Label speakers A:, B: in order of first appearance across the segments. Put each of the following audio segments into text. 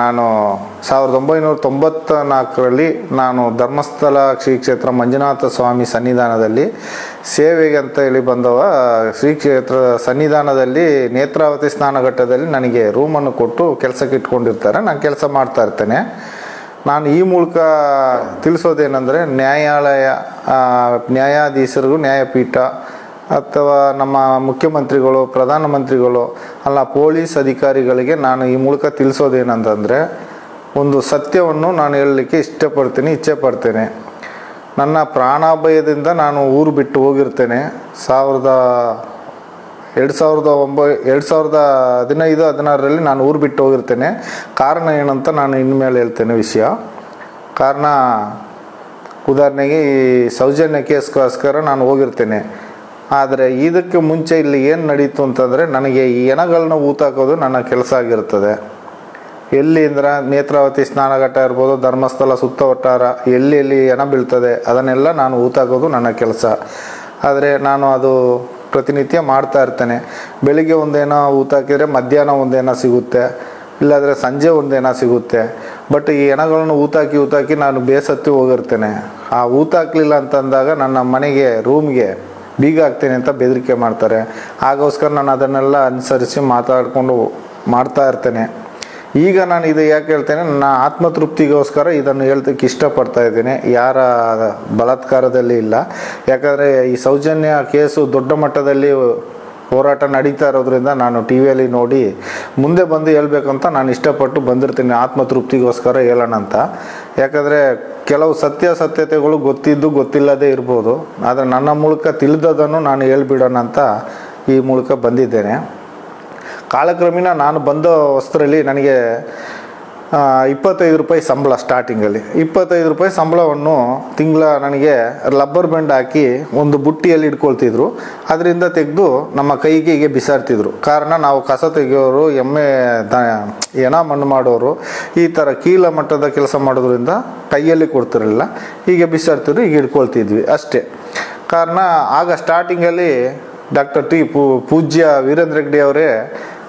A: ನಾನು 1994ರಲ್ಲಿ ನಾನು ಧರ್ಮಸ್ಥಳ ಶ್ರೀ ಕ್ಷೇತ್ರ ಮಂಜುನಾಥ ಸ್ವಾಮಿ ಸನ್ನಿಧಾನದಲ್ಲಿ ಸೇವೆಗೆ ಅಂತ ಹೇಳಿ ಬಂದವ. ಶ್ರೀ ಕ್ಷೇತ್ರ ಸನ್ನಿಧಾನದಲ್ಲಿ ನೇತ್ರಾವತಿ ಸ್ನಾನಘಟ್ಟದಲ್ಲಿ ನನಗೆ ರೂಮನ್ನು ಕೊಟ್ಟು ಕೆಲಸಕ್ಕೆ ಇಟ್ಕೊಂಡಿರ್ತಾರೆ. ನಾನು ಕೆಲಸ ಮಾಡ್ತಾ ಇರ್ತೇನೆ. ನಾನು ಈ ಮೂಲಕ ತಿಳಿಸೋದೇನೆಂದರೆ, ನ್ಯಾಯಾಧೀಶರಿಗೂ, ನ್ಯಾಯಪೀಠ ಅಥವಾ ನಮ್ಮ ಮುಖ್ಯಮಂತ್ರಿಗಳು, ಪ್ರಧಾನಮಂತ್ರಿಗಳು ಅಲ್ಲ, ಪೊಲೀಸ್ ಅಧಿಕಾರಿಗಳಿಗೆ ನಾನು ಈ ಮೂಲಕ ತಿಳಿಸೋದೇನಂತಂದರೆ, ಒಂದು ಸತ್ಯವನ್ನು ನಾನು ಹೇಳಲಿಕ್ಕೆ ಇಚ್ಛೆ ಪಡ್ತೇನೆ. ನನ್ನ ಪ್ರಾಣಾಭಯದಿಂದ ನಾನು ಊರು ಬಿಟ್ಟು ಹೋಗಿರ್ತೇನೆ. 2015-16ರಲ್ಲಿ ನಾನು ಊರು ಬಿಟ್ಟು ಹೋಗಿರ್ತೇನೆ. ಕಾರಣ ಏನಂತ ನಾನು ಇನ್ಮೇಲೆ ಹೇಳ್ತೇನೆ ವಿಷಯ. ಕಾರಣ ಉದಾಹರಣೆಗೆ ಈ ಸೌಜನ್ಯ ಕೇಸ್ಗೋಸ್ಕರ ನಾನು ಹೋಗಿರ್ತೇನೆ. ಆದರೆ ಇದಕ್ಕೆ ಮುಂಚೆ ಇಲ್ಲಿ ಏನು ನಡೀತು ಅಂತಂದರೆ, ನನಗೆ ಈ ಹೆಣಗಳನ್ನ ಊತಾಕೋದು ನನ್ನ ಕೆಲಸ ಆಗಿರ್ತದೆ. ಎಲ್ಲಿ ಅಂದ್ರೆ ನೇತ್ರಾವತಿ ಸ್ನಾನಘಟ್ಟ ಇರ್ಬೋದು, ಧರ್ಮಸ್ಥಳ ಸುತ್ತವಟ್ಟಾರ ಎಲ್ಲಿ ಹೆಣ ಬೀಳ್ತದೆ ಅದನ್ನೆಲ್ಲ ನಾನು ಊತಾಕೋದು ನನ್ನ ಕೆಲಸ. ಆದರೆ ನಾನು ಅದು ಪ್ರತಿನಿತ್ಯ ಮಾಡ್ತಾ ಇರ್ತೇನೆ. ಬೆಳಿಗ್ಗೆ ಒಂದೇನೋ ಊತಾಕಿದರೆ ಮಧ್ಯಾಹ್ನ ಒಂದೇನೋ ಸಿಗುತ್ತೆ, ಇಲ್ಲಾಂದರೆ ಸಂಜೆ ಒಂದೇನೋ ಸಿಗುತ್ತೆ. ಬಟ್ ಈ ಹೆಣಗಳನ್ನು ಊತಾಕಿ ನಾನು ಬೇಸತ್ತಿ ಹೋಗಿರ್ತೇನೆ. ಆ ಊತಾಕ್ಲಿಲ್ಲ ಅಂತಂದಾಗ ನನ್ನ ಮನೆಗೆ ರೂಮ್ಗೆ ಬೀಗ ಹಾಕ್ತೇನೆ ಅಂತ ಬೆದರಿಕೆ ಮಾಡ್ತಾರೆ. ಹಾಗೋಸ್ಕರ ನಾನು ಅದನ್ನೆಲ್ಲ ಅನುಸರಿಸಿ ಮಾತಾಡಿಕೊಂಡು ಮಾಡ್ತಾ ಇರ್ತೇನೆ. ಈಗ ನಾನು ಇದು ಯಾಕೆ ಹೇಳ್ತೇನೆ, ನನ್ನ ಆತ್ಮತೃಪ್ತಿಗೋಸ್ಕರ ಇದನ್ನು ಹೇಳ್ತಕ್ಕೆ ಇಷ್ಟಪಡ್ತಾ ಇದ್ದೀನಿ. ಯಾರ ಬಲಾತ್ಕಾರದಲ್ಲಿ ಇಲ್ಲ. ಯಾಕಂದರೆ ಈ ಸೌಜನ್ಯ ಕೇಸು ದೊಡ್ಡ ಮಟ್ಟದಲ್ಲಿ ಹೋರಾಟ ನಡೀತಾ ಇರೋದ್ರಿಂದ ನಾನು ಟಿ ವಿಯಲ್ಲಿ ನೋಡಿ ಮುಂದೆ ಬಂದು ಹೇಳ್ಬೇಕಂತ ನಾನು ಇಷ್ಟಪಟ್ಟು ಬಂದಿರ್ತೀನಿ, ಆತ್ಮತೃಪ್ತಿಗೋಸ್ಕರ ಹೇಳೋಣ ಅಂತ. ಯಾಕಂದರೆ ಕೆಲವು ಸತ್ಯತೆಗಳು ಗೊತ್ತಿಲ್ಲದೇ ಇರ್ಬೋದು. ಆದರೆ ನನ್ನ ಮೂಲಕ ತಿಳಿದದನ್ನು ನಾನು ಹೇಳ್ಬಿಡೋಣ ಅಂತ ಈ ಮೂಲಕ ಬಂದಿದ್ದೇನೆ. ಕಾಲಕ್ರಮೇಣ ನಾನು ಬಂದ ವಸ್ತ್ರಲ್ಲಿ ನನಗೆ 25 ರೂಪಾಯಿ ಸಂಬಳ. ಸ್ಟಾರ್ಟಿಂಗಲ್ಲಿ 25 ರೂಪಾಯಿ ಸಂಬಳವನ್ನು ತಿಂಗಳ ನನಗೆ ರಬ್ಬರ್ ಬ್ಯಾಂಡ್ ಹಾಕಿ ಒಂದು ಬುಟ್ಟಿಯಲ್ಲಿ ಇಟ್ಕೊಳ್ತಿದ್ರು. ಅದರಿಂದ ತೆಗೆದು ನಮ್ಮ ಕೈಗೆ ಬಿಸಾಡ್ತಿದ್ರು. ಕಾರಣ ನಾವು ಕಸ ತೆಗೆಯೋರು, ಹೆಣ ಮಣ್ಣು ಮಾಡೋರು, ಈ ಥರ ಕೀಲ ಮಟ್ಟದ ಕೆಲಸ ಮಾಡೋದ್ರಿಂದ ಕೈಯಲ್ಲಿ ಕೊಡ್ತಿರಲಿಲ್ಲ. ಹೀಗೆ ಬಿಸಾಡ್ತಿದ್ರು, ಈಗ ಇಟ್ಕೊಳ್ತಿದ್ವಿ ಅಷ್ಟೇ. ಕಾರಣ ಆಗ ಸ್ಟಾರ್ಟಿಂಗಲ್ಲಿ ಡಾಕ್ಟರ್ ಪೂಜ್ಯ ವೀರೇಂದ್ರ ಹೆಗ್ಗಡೆ ಅವರೇ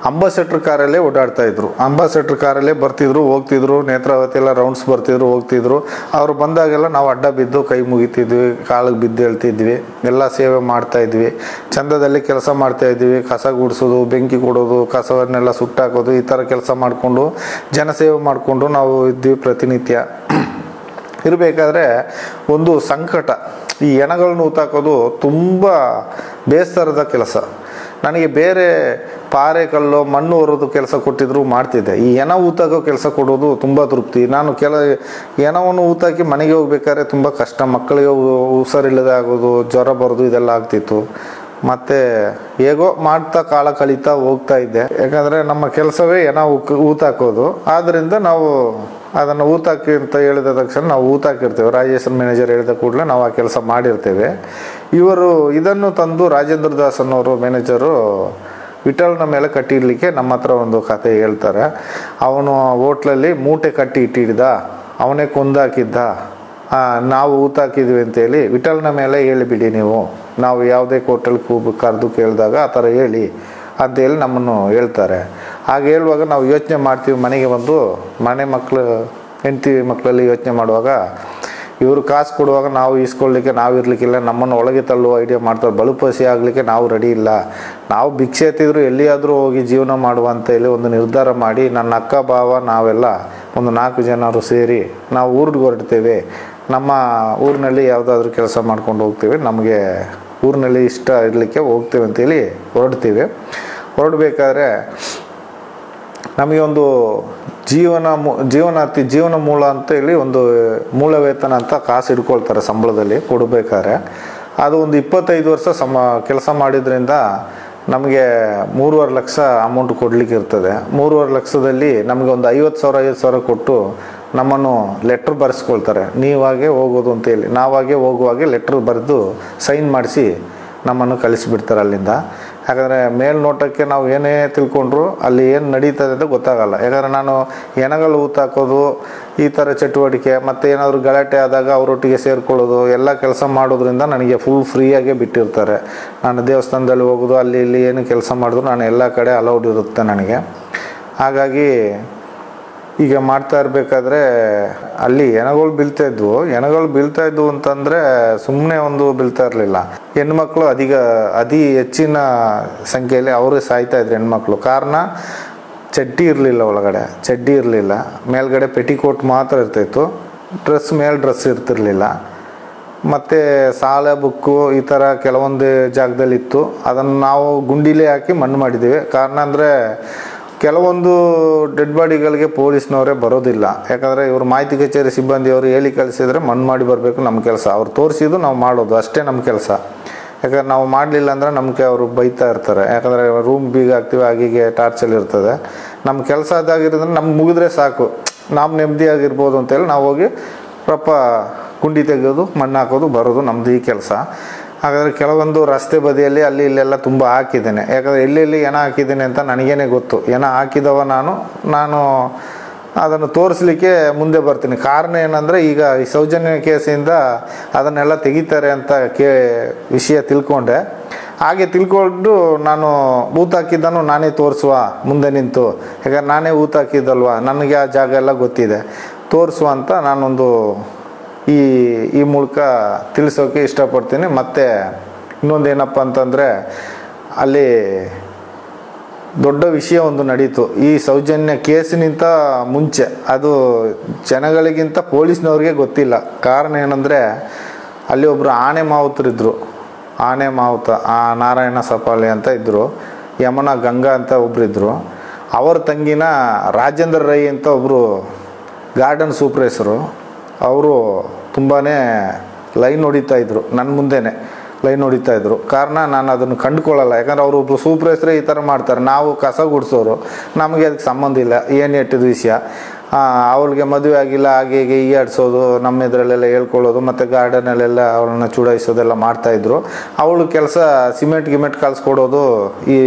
A: ಅಂಬಾಸೆಡರ್ ಕಾರಲ್ಲೇ ಓಡಾಡ್ತಾ ಇದ್ರು. ಅಂಬಾಸೆಡರ್ ಕಾರಲ್ಲೇ ಬರ್ತಿದ್ರು, ಹೋಗ್ತಿದ್ರು. ನೇತ್ರಾವತಿ ಎಲ್ಲ ರೌಂಡ್ಸ್ ಬರ್ತಿದ್ರು, ಹೋಗ್ತಿದ್ರು. ಅವರು ಬಂದಾಗೆಲ್ಲ ನಾವು ಅಡ್ಡ ಬಿದ್ದು ಕೈ ಮುಗಿತಿದ್ವಿ, ಕಾಲಿಗೆ ಬಿದ್ದು ಹೇಳ್ತಿದ್ವಿ, ಎಲ್ಲ ಸೇವೆ ಮಾಡ್ತಾ ಇದ್ವಿ. ಚಂದದಲ್ಲಿ ಕೆಲಸ ಮಾಡ್ತಾ ಇದ್ವಿ. ಕಸ ಗುಡಿಸೋದು, ಬೆಂಕಿ ಕೊಡೋದು, ಕಸವನ್ನೆಲ್ಲ ಸುಟ್ಟಾಕೋದು, ಈ ಥರ ಕೆಲಸ ಮಾಡಿಕೊಂಡು ಜನಸೇವೆ ಮಾಡಿಕೊಂಡು ನಾವು ಇದ್ವಿ ಪ್ರತಿನಿತ್ಯ. ಇರಬೇಕಾದ್ರೆ ಒಂದು ಸಂಕಟ, ಈ ಹೆಣಗಳನ್ನು ಊತಾಕೋದು ತುಂಬ ಬೇಸರದ ಕೆಲಸ. ನನಗೆ ಬೇರೆ ಪಾರೆ ಕಲ್ಲು ಮಣ್ಣು ಹೊರೋದು ಕೆಲಸ ಕೊಟ್ಟಿದ್ರು ಮಾಡ್ತಿದ್ದೆ. ಈ ಹೆಣ ಊತಾಕೋ ಕೆಲಸ ಕೊಡೋದು ತುಂಬ ತೃಪ್ತಿ. ನಾನು ಹೆಣವನ್ನು ಊತಾಕಿ ಮನೆಗೆ ಹೋಗ್ಬೇಕಾದ್ರೆ ತುಂಬ ಕಷ್ಟ. ಮಕ್ಕಳಿಗೆ ಹುಷಾರಿಲ್ಲದೆ ಆಗೋದು, ಜ್ವರ ಬರೋದು, ಇದೆಲ್ಲ ಆಗ್ತಿತ್ತು. ಮತ್ತು ಹೇಗೋ ಮಾಡ್ತಾ ಕಾಲ ಕಳೀತಾ ಹೋಗ್ತಾ ಇದ್ದೆ. ಯಾಕಂದರೆ ನಮ್ಮ ಕೆಲಸವೇ ಹೆಣ ಊತಾಕೋದು. ಆದ್ದರಿಂದ ನಾವು ಅದನ್ನು ಊತಾಕಿ ಅಂತ ಹೇಳಿದ ತಕ್ಷಣ ನಾವು ಊತಾಕಿರ್ತೇವೆ. ರಾಜೇಶ್ವರ ಮ್ಯಾನೇಜರ್ ಹೇಳಿದ ಕೂಡಲೇ ನಾವು ಆ ಕೆಲಸ ಮಾಡಿರ್ತೇವೆ. ಇವರು ಇದನ್ನು ತಂದು ರಾಜೇಂದ್ರ ದಾಸ್ ಅನ್ನೋರು ಮ್ಯಾನೇಜರು ವಿಠಲ್ನ ಮೇಲೆ ಕಟ್ಟಿ ಇಡಲಿಕ್ಕೆ ನಮ್ಮ ಹತ್ರ ಒಂದು ಕತೆ ಹೇಳ್ತಾರೆ. ಅವನು ಹೋಟ್ಲಲ್ಲಿ ಮೂಟೆ ಕಟ್ಟಿ ಇಟ್ಟಿದ್ದ, ಅವನೇ ಕೊಂದಾಕಿದ್ದ, ನಾವು ಊತಾಕಿದ್ವಿ ಅಂತೇಳಿ ವಿಠಲ್ನ ಮೇಲೆ ಹೇಳಿಬಿಡಿ ನೀವು, ನಾವು ಯಾವುದೇ ಕೋರ್ಟಲ್ಲಿ ಕರೆದು ಕೇಳಿದಾಗ ಆ ಥರ ಹೇಳಿ ಅಂತೇಳಿ ನಮ್ಮನ್ನು ಹೇಳ್ತಾರೆ. ಹಾಗೆ ಹೇಳುವಾಗ ನಾವು ಯೋಚನೆ ಮಾಡ್ತೀವಿ. ಮನೆಗೆ ಬಂದು ಹೆಂಡತಿ ಮಕ್ಕಳಲ್ಲಿ ಯೋಚನೆ ಮಾಡುವಾಗ, ಇವರು ಕಾಸು ಕೊಡುವಾಗ ನಾವು ಈಸ್ಕೊಳ್ಳಿಕ್ಕೆ ನಾವು ಇರಲಿಕ್ಕಿಲ್ಲ, ನಮ್ಮನ್ನು ಒಳಗೆ ತಳ್ಳುವ ಐಡಿಯಾ ಮಾಡ್ತಾರೆ. ಬಲುಪಸಿ ಆಗಲಿಕ್ಕೆ ನಾವು ರೆಡಿ ಇಲ್ಲ. ನಾವು ಭಿಕ್ಷೆ ಎತ್ತಿದ್ರು ಎಲ್ಲಿಯಾದರೂ ಹೋಗಿ ಜೀವನ ಮಾಡುವ ಅಂತ ಹೇಳಿ ಒಂದು ನಿರ್ಧಾರ ಮಾಡಿ, ನನ್ನ ಅಕ್ಕ ಭಾವ ನಾವೆಲ್ಲ ಒಂದು 4 ಜನರು ಸೇರಿ ನಾವು ಊರಿಗೆ ಹೊರಡ್ತೇವೆ. ನಮ್ಮ ಊರಿನಲ್ಲಿ ಯಾವುದಾದ್ರೂ ಕೆಲಸ ಮಾಡ್ಕೊಂಡು ಹೋಗ್ತೇವೆ, ನಮಗೆ ಊರಿನಲ್ಲಿ ಇಷ್ಟ ಇರಲಿಕ್ಕೆ ಹೋಗ್ತೇವೆ ಅಂತೇಳಿ ಹೊರಡಬೇಕಾದ್ರೆ ನಮಗೆ ಒಂದು ಜೀವನ ಮೂಲ ಅಂತ ಹೇಳಿ ಒಂದು ಮೂಲ ವೇತನ ಅಂತ ಕಾಸು ಇಟ್ಕೊಳ್ತಾರೆ ಸಂಬಳದಲ್ಲಿ ಕೊಡಬೇಕಾದ್ರೆ. ಅದು ಒಂದು 25 ವರ್ಷ ಕೆಲಸ ಮಾಡಿದ್ರಿಂದ ನಮಗೆ 3.5 ಲಕ್ಷ ಅಮೌಂಟ್ ಕೊಡಲಿಕ್ಕೆ ಇರ್ತದೆ. 3.5 ಲಕ್ಷದಲ್ಲಿ ನಮಗೆ ಒಂದು 50,000 ಕೊಟ್ಟು ನಮ್ಮನ್ನು ಲೆಟ್ರ್ ಬರೆಸ್ಕೊಳ್ತಾರೆ. ನೀವಾಗೆ ಹೋಗೋದು ಅಂತೇಳಿ. ನಾವಾಗೆ ಹೋಗುವಾಗೆ ಲೆಟ್ರ್ ಬರೆದು ಸೈನ್ ಮಾಡಿಸಿ ನಮ್ಮನ್ನು ಕಳಿಸಿಬಿಡ್ತಾರೆ ಅಲ್ಲಿಂದ. ಯಾಕಂದರೆ ಮೇಲ್ನೋಟಕ್ಕೆ ನಾವು ಏನೇ ತಿಳ್ಕೊಂಡ್ರು ಅಲ್ಲಿ ಏನು ನಡೀತದೆ ಅಂತ ಗೊತ್ತಾಗಲ್ಲ. ಯಾಕಂದರೆ ನಾನು ಹೆಣಗಳು ಊತಾಕೋದು, ಈ ಥರ ಚಟುವಟಿಕೆ, ಮತ್ತು ಏನಾದರೂ ಗಲಾಟೆ ಆದಾಗ ಅವರೊಟ್ಟಿಗೆ ಸೇರಿಕೊಳ್ಳೋದು ಎಲ್ಲ ಕೆಲಸ ಮಾಡೋದ್ರಿಂದ ನನಗೆ ಫುಲ್ ಫ್ರೀಯಾಗೇ ಬಿಟ್ಟಿರ್ತಾರೆ. ನಾನು ದೇವಸ್ಥಾನದಲ್ಲಿ ಹೋಗೋದು, ಅಲ್ಲಿ ಇಲ್ಲಿ ಏನು ಕೆಲಸ ಮಾಡಿದ್ರು ನಾನು ಎಲ್ಲ ಕಡೆ ಅಲೌಡ್ ಇರುತ್ತೆ ನನಗೆ. ಹಾಗಾಗಿ ಈಗ ಮಾಡ್ತಾ ಇರಬೇಕಾದ್ರೆ ಅಲ್ಲಿ ಹೆಣಗಳು ಬೀಳ್ತಾ ಇದ್ವು ಅಂತಂದರೆ ಸುಮ್ಮನೆ ಒಂದು ಬೀಳ್ತಾ ಇರಲಿಲ್ಲ. ಹೆಣ್ಮಕ್ಳು ಅತಿ ಹೆಚ್ಚಿನ ಸಂಖ್ಯೆಯಲ್ಲಿ ಅವರೇ ಸಾಯ್ತಾ ಇದ್ರು ಹೆಣ್ಮಕ್ಳು. ಕಾರಣ ಚಡ್ಡಿ ಇರಲಿಲ್ಲ, ಒಳಗಡೆ ಚಡ್ಡಿ ಇರಲಿಲ್ಲ, ಮೇಲ್ಗಡೆ ಪೆಟಿಕೋಟ್ ಮಾತ್ರ ಇರ್ತಾಯಿತ್ತು, ಡ್ರೆಸ್ ಇರ್ತಿರ್ಲಿಲ್ಲ. ಮತ್ತು ಸಾಲ ಬುಕ್ಕು ಈ ಥರ ಕೆಲವೊಂದು ಜಾಗದಲ್ಲಿತ್ತು. ಅದನ್ನು ನಾವು ಗುಂಡಿಲೇ ಹಾಕಿ ಮಣ್ಣು ಮಾಡಿದ್ದೀವಿ. ಕಾರಣ ಅಂದರೆ ಕೆಲವೊಂದು ಡೆಡ್ ಬಾಡಿಗಳಿಗೆ ಪೊಲೀಸ್ನವರೇ ಬರೋದಿಲ್ಲ. ಯಾಕಂದರೆ ಇವರು ಮಾಹಿತಿ ಕಚೇರಿ ಸಿಬ್ಬಂದಿಯವರು ಹೇಳಿ ಕಳಿಸಿದರೆ ಮಣ್ಣು ಮಾಡಿ ಬರಬೇಕು ನಮ್ಮ ಕೆಲಸ. ಅವ್ರು ತೋರಿಸಿದ್ದು ನಾವು ಮಾಡೋದು ಅಷ್ಟೇ ನಮ್ಮ ಕೆಲಸ. ಯಾಕಂದ್ರೆ ನಾವು ಮಾಡಲಿಲ್ಲ ಅಂದರೆ ನಮಗೆ ಅವರು ಬೈತಾ ಇರ್ತಾರೆ. ಯಾಕಂದರೆ ರೂಮ್ ಬೀಗ ಹಾಕ್ತೀವಿ, ಹಾಗೆ ಟಾರ್ಚಲ್ಲಿ ಇರ್ತದೆ. ನಮ್ಮ ಕೆಲಸ ಅದಾಗಿರೋದ್ರೆ ನಮ್ಗೆ ಮುಗಿದ್ರೆ ಸಾಕು, ನಾವು ನೆಮ್ಮದಿಯಾಗಿರ್ಬೋದು ಅಂತೇಳಿ ನಾವು ಹೋಗಿ ಗುಂಡಿ ತೆಗೆಯೋದು, ಮಣ್ಣು ಹಾಕೋದು, ಬರೋದು ನಮ್ಮದು ಈ ಕೆಲಸ. ಹಾಗಾದರೆ ಕೆಲವೊಂದು ರಸ್ತೆ ಬದಿಯಲ್ಲಿ ಅಲ್ಲಿ ಇಲ್ಲೆಲ್ಲ ತುಂಬ ಹಾಕಿದ್ದೇನೆ. ಯಾಕಂದರೆ ಎಲ್ಲೆಲ್ಲಿ ಹೆಣ ಹಾಕಿದ್ದೇನೆ ಅಂತ ನನಗೇನೆ ಗೊತ್ತು. ಹೆಣ ಹಾಕಿದವ ನಾನು ಅದನ್ನು ತೋರಿಸ್ಲಿಕ್ಕೆ ಮುಂದೆ ಬರ್ತೀನಿ. ಕಾರಣ ಏನಂದರೆ ಈಗ ಈ ಸೌಜನ್ಯ ಕೇಸಿಂದ ಅದನ್ನೆಲ್ಲ ತೆಗಿತಾರೆ ಅಂತ ವಿಷಯ ತಿಳ್ಕೊಂಡೆ. ಹಾಗೆ ತಿಳ್ಕೊಂಡು ನಾನು ಊತ ಹಾಕಿದ್ದನ್ನು ನಾನೇ ತೋರಿಸುವ ಮುಂದೆ ನಿಂತು. ಯಾಕಂದ್ರೆ ನಾನೇ ಊತ ಹಾಕಿದ್ದಲ್ವ, ನನಗೆ ಆ ಜಾಗ ಎಲ್ಲ ಗೊತ್ತಿದೆ, ತೋರಿಸುವ ಅಂತ ನಾನೊಂದು ಈ ಮೂಲಕ ತಿಳಿಸೋಕೆ ಇಷ್ಟಪಡ್ತೀನಿ. ಮತ್ತು ಇನ್ನೊಂದು ಏನಪ್ಪ ಅಂತಂದರೆ ಅಲ್ಲಿ ದೊಡ್ಡ ವಿಷಯ ಒಂದು ನಡೀತು ಈ ಸೌಜನ್ಯ ಕೇಸಿನಿಂತ ಮುಂಚೆ. ಅದು ಜನಗಳಿಗಿಂತ ಪೊಲೀಸ್ನವ್ರಿಗೆ ಗೊತ್ತಿಲ್ಲ. ಕಾರಣ ಏನಂದರೆ ಅಲ್ಲಿ ಒಬ್ಬರು ಆನೆ ಮಾವುತರಿದ್ದರು. ಆನೆ ಮಾವುತ ನಾರಾಯಣ ಸಪಾಲಿ ಅಂತ ಇದ್ದರು, ಯಮನ ಗಂಗಾ ಅಂತ ಒಬ್ಬರಿದ್ದರು. ಅವರ ತಂಗಿನ ರಾಜೇಂದ್ರ ರೈ ಅಂತ ಒಬ್ಬರು ಗಾರ್ಡನ್ ಸೂಪರ್ವೈಸರು. ಅವರು ತುಂಬಾ ಲೈನ್ ಹೊಡಿತಾಯಿದ್ರು, ನನ್ನ ಮುಂದೆನೇ ಲೈನ್ ಹೊಡಿತಾಯಿದ್ರು. ಕಾರಣ ನಾನು ಅದನ್ನು ಕಂಡುಕೊಳ್ಳಲ್ಲ. ಯಾಕಂದ್ರೆ ಅವರು ಒಬ್ಬರು ಸೂಪರ್ವೈಸರೇ ಈ ಥರ ಮಾಡ್ತಾರೆ, ನಾವು ಕಸ ಗುಡಿಸೋರು, ನಮಗೆ ಅದಕ್ಕೆ ಸಂಬಂಧ ಇಲ್ಲ. ಏನು ಎಟ್ಟಿದ ವಿಷಯ, ಅವಳಿಗೆ ಮದುವೆ ಆಗಿಲ್ಲ, ಹಾಗೆ ಹೀಗೆ ಈಗಾಡಿಸೋದು, ನಮ್ಮ ಇದರಲ್ಲೆಲ್ಲ ಹೇಳ್ಕೊಳ್ಳೋದು, ಮತ್ತು ಗಾರ್ಡನಲ್ಲೆಲ್ಲ ಅವಳನ್ನು ಚುಡಾಯಿಸೋದೆಲ್ಲ ಮಾಡ್ತಾಯಿದ್ರು. ಅವಳು ಕೆಲಸ ಸಿಮೆಂಟ್ ಕಲಿಸ್ಕೊಡೋದು, ಈ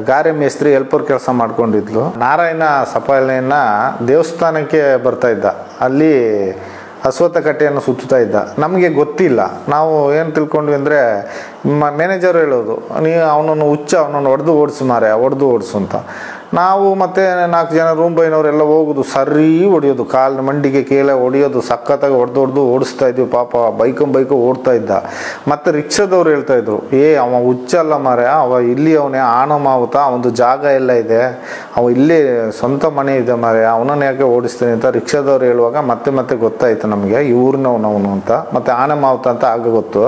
A: ಗಾರೆ ಮೇಸ್ತ್ರಿ ಹೆಲ್ಪರ್ ಕೆಲಸ ಮಾಡ್ಕೊಂಡಿದ್ಲು. ನಾರಾಯಣ ಸಪಾಲಿನ ದೇವಸ್ಥಾನಕ್ಕೆ ಬರ್ತಾ ಇದ್ದ, ಅಲ್ಲಿ ಅಶ್ವತ್ಥ ಕಟ್ಟೆಯನ್ನು ಸುತ್ತಾ ಇದ್ದ. ನಮಗೆ ಗೊತ್ತಿಲ್ಲ, ನಾವು ಏನು ತಿಳ್ಕೊಂಡ್ವಿ ಅಂದರೆ ಮ್ಯಾನೇಜರ್ ಹೇಳೋದು, ಅವನನ್ನು ಅವನನ್ನು ಹೊಡೆದು ಓಡಿಸು ಅಂತ. ನಾವು ಮತ್ತೆ 4 ಜನ ರೂಮ್ ಬೈನವರೆಲ್ಲ ಹೋಗೋದು, ಸರಿ ಹೊಡಿಯೋದು, ಕಾಲಿನ ಮಂಡಿಗೆ ಕೇಲೆ ಹೊಡಿಯೋದು, ಸಖತ್ತಾಗಿ ಹೊಡೆದು ಓಡಿಸ್ತಾ ಇದ್ವಿ. ಪಾಪ ಬೈಕು ಓಡ್ತಾ ಇದ್ದ. ಮತ್ತು ರಿಕ್ಷಾದವ್ರು ಹೇಳ್ತಾ ಇದ್ರು, ಅವ ಹುಚ್ಚಲ್ಲ ಮಾರೆ, ಅವ ಇಲ್ಲಿ ಅವನೇ ಮಾವುತ, ಅವನದು ಜಾಗ ಎಲ್ಲ ಇದೆ, ಅವ ಇಲ್ಲೇ ಸ್ವಂತ ಮನೆ ಇದೆ ಮಾರೆ, ಅವನನ್ನು ಯಾಕೆ ಓಡಿಸ್ತೀನಿ ಅಂತ ರಿಕ್ಷಾದವ್ರು ಹೇಳುವಾಗ ಮತ್ತೆ ಗೊತ್ತಾಯ್ತು ನಮಗೆ ಇವ್ರನ್ನವನು ಅಂತ. ಮತ್ತು ಮಾವುತ ಅಂತ ಆಗ ಗೊತ್ತು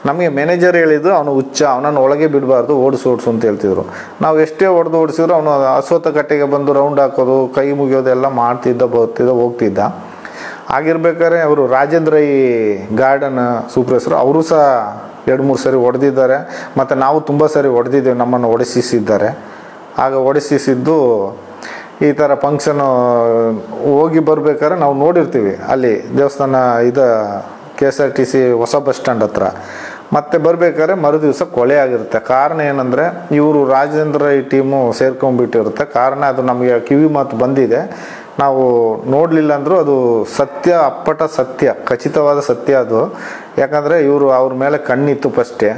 A: ನಮಗೆ. ಮ್ಯಾನೇಜರ್ ಹೇಳಿದ್ದು ಅವನು ಹುಚ್ಚ, ಅವನನ್ನು ಒಳಗೆ ಬಿಡಬಾರ್ದು, ಓಡಿಸು ಅಂತ ಹೇಳ್ತಿದ್ರು. ನಾವು ಎಷ್ಟೇ ಹೊಡೆದು ಓಡಿಸಿದ್ರು ಅವನು ಅಶ್ವತ್ಥ ಕಟ್ಟೆಗೆ ಬಂದು ರೌಂಡ್ ಹಾಕೋದು, ಕೈ ಮುಗಿಯೋದೆಲ್ಲ ಹೋಗ್ತಿದ್ದ. ಆಗಿರ್ಬೇಕಾದ್ರೆ ಅವರು ರಾಜೇಂದ್ರ ಈ ಗಾರ್ಡನ್ ಸೂಪರ್ವೈಸರು, ಅವರು ಸಹ 2-3 ಸರಿ ಹೊಡೆದಿದ್ದಾರೆ. ಮತ್ತು ನಾವು ತುಂಬ ಸರಿ ಹೊಡೆದಿದ್ದೇವೆ, ನಮ್ಮನ್ನು ಹೊಡೆಸಿದ್ದಾರೆ. ಆಗ ಹೊಡೆಸಿದ್ದು ಈ ಥರ ಫಂಕ್ಷನು ಹೋಗಿ ಬರ್ಬೇಕಾದ್ರೆ ನಾವು ನೋಡಿರ್ತೀವಿ ಅಲ್ಲಿ ದೇವಸ್ಥಾನ KSRTC ಹೊಸ ಬಸ್ ಸ್ಟ್ಯಾಂಡ್ ಹತ್ರ. ಮತ್ತೆ ಬರಬೇಕಾದ್ರೆ ಮರುದಿವಸ ಕೊಲೆ ಆಗಿರುತ್ತೆ. ಕಾರಣ ಏನಂದರೆ ಇವರು ರಾಜೇಂದ್ರ ಈ ಟೀಮು ಸೇರ್ಕೊಂಡ್ಬಿಟ್ಟಿರುತ್ತೆ. ಕಾರಣ ಅದು ನಮಗೆ ಕಿವಿ ಮಾತು ಬಂದಿದೆ, ನಾವು ನೋಡಲಿಲ್ಲ ಅಂದರೂ ಅದು ಸತ್ಯ, ಅಪ್ಪಟ ಸತ್ಯ, ಖಚಿತವಾದ ಸತ್ಯ ಅದು. ಯಾಕಂದರೆ ಇವರು ಅವ್ರ ಮೇಲೆ ಕಣ್ಣಿತ್ತು ಫಸ್ಟೇ.